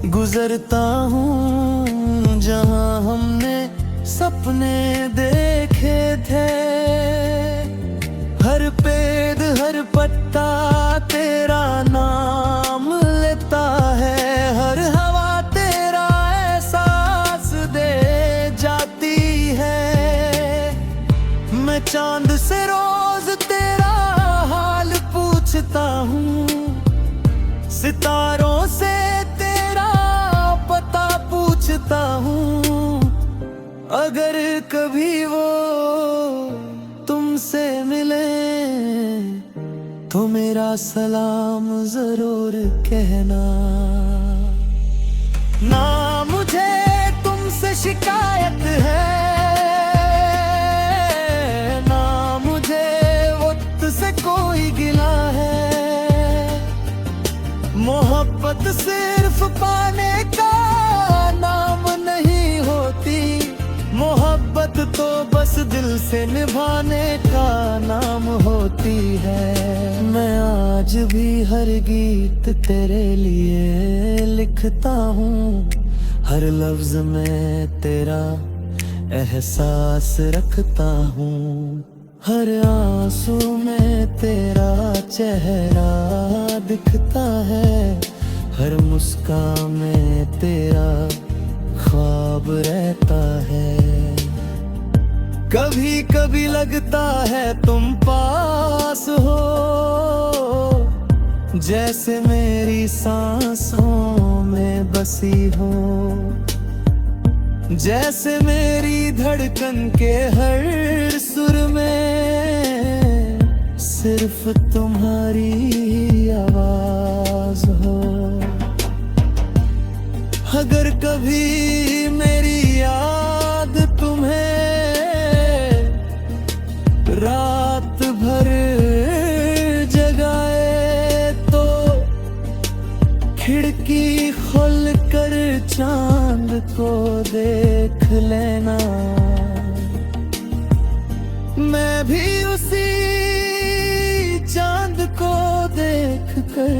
गुजरता हूँ जहाँ हमने सपने देखे थे। हर पेड़ हर पत्ता तेरा नाम लेता है, हर हवा तेरा एहसास दे जाती है। मैं चांद से रोज तेरा हाल पूछता हूँ, सितारों से तेरा पता पूछता हूँ। अगर कभी वो तुमसे मिले तो मेरा सलाम जरूर कहना। ना मुझे तुमसे शिकायत है, ना मुझे वक्त से कोई गिला है। मोहब्बत सिर्फ पाने का नाम नहीं होती, मोहब्बत तो बस दिल से निभाने का नाम होती है। मैं आज भी हर गीत तेरे लिए लिखता हूँ, हर लफ्ज में तेरा एहसास रखता हूँ। हर आंसू में तेरा चेहरा दिखता है, हर मुस्कान में तेरा ख्वाब रहता है। कभी कभी लगता है तुम पास हो, जैसे मेरी सांसों में बसी हो, जैसे मेरी धड़कन के हर सुर में सिर्फ तुम्हारी आवाज हो। अगर कभी मेरी याद तुम्हें रात भर जगाए तो खिड़की खोल कर चांद को देख लेना। मैं भी उसी चांद को देख कर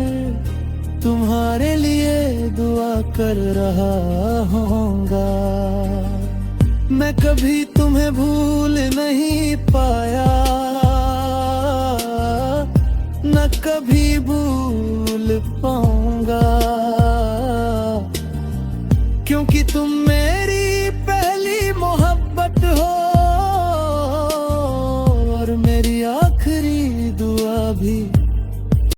तुम्हारे लिए दुआ कर रहा होऊंगा। मैं कभी तुम्हें भूल नहीं पाया, न कभी भूल पाऊंगा, क्योंकि तुम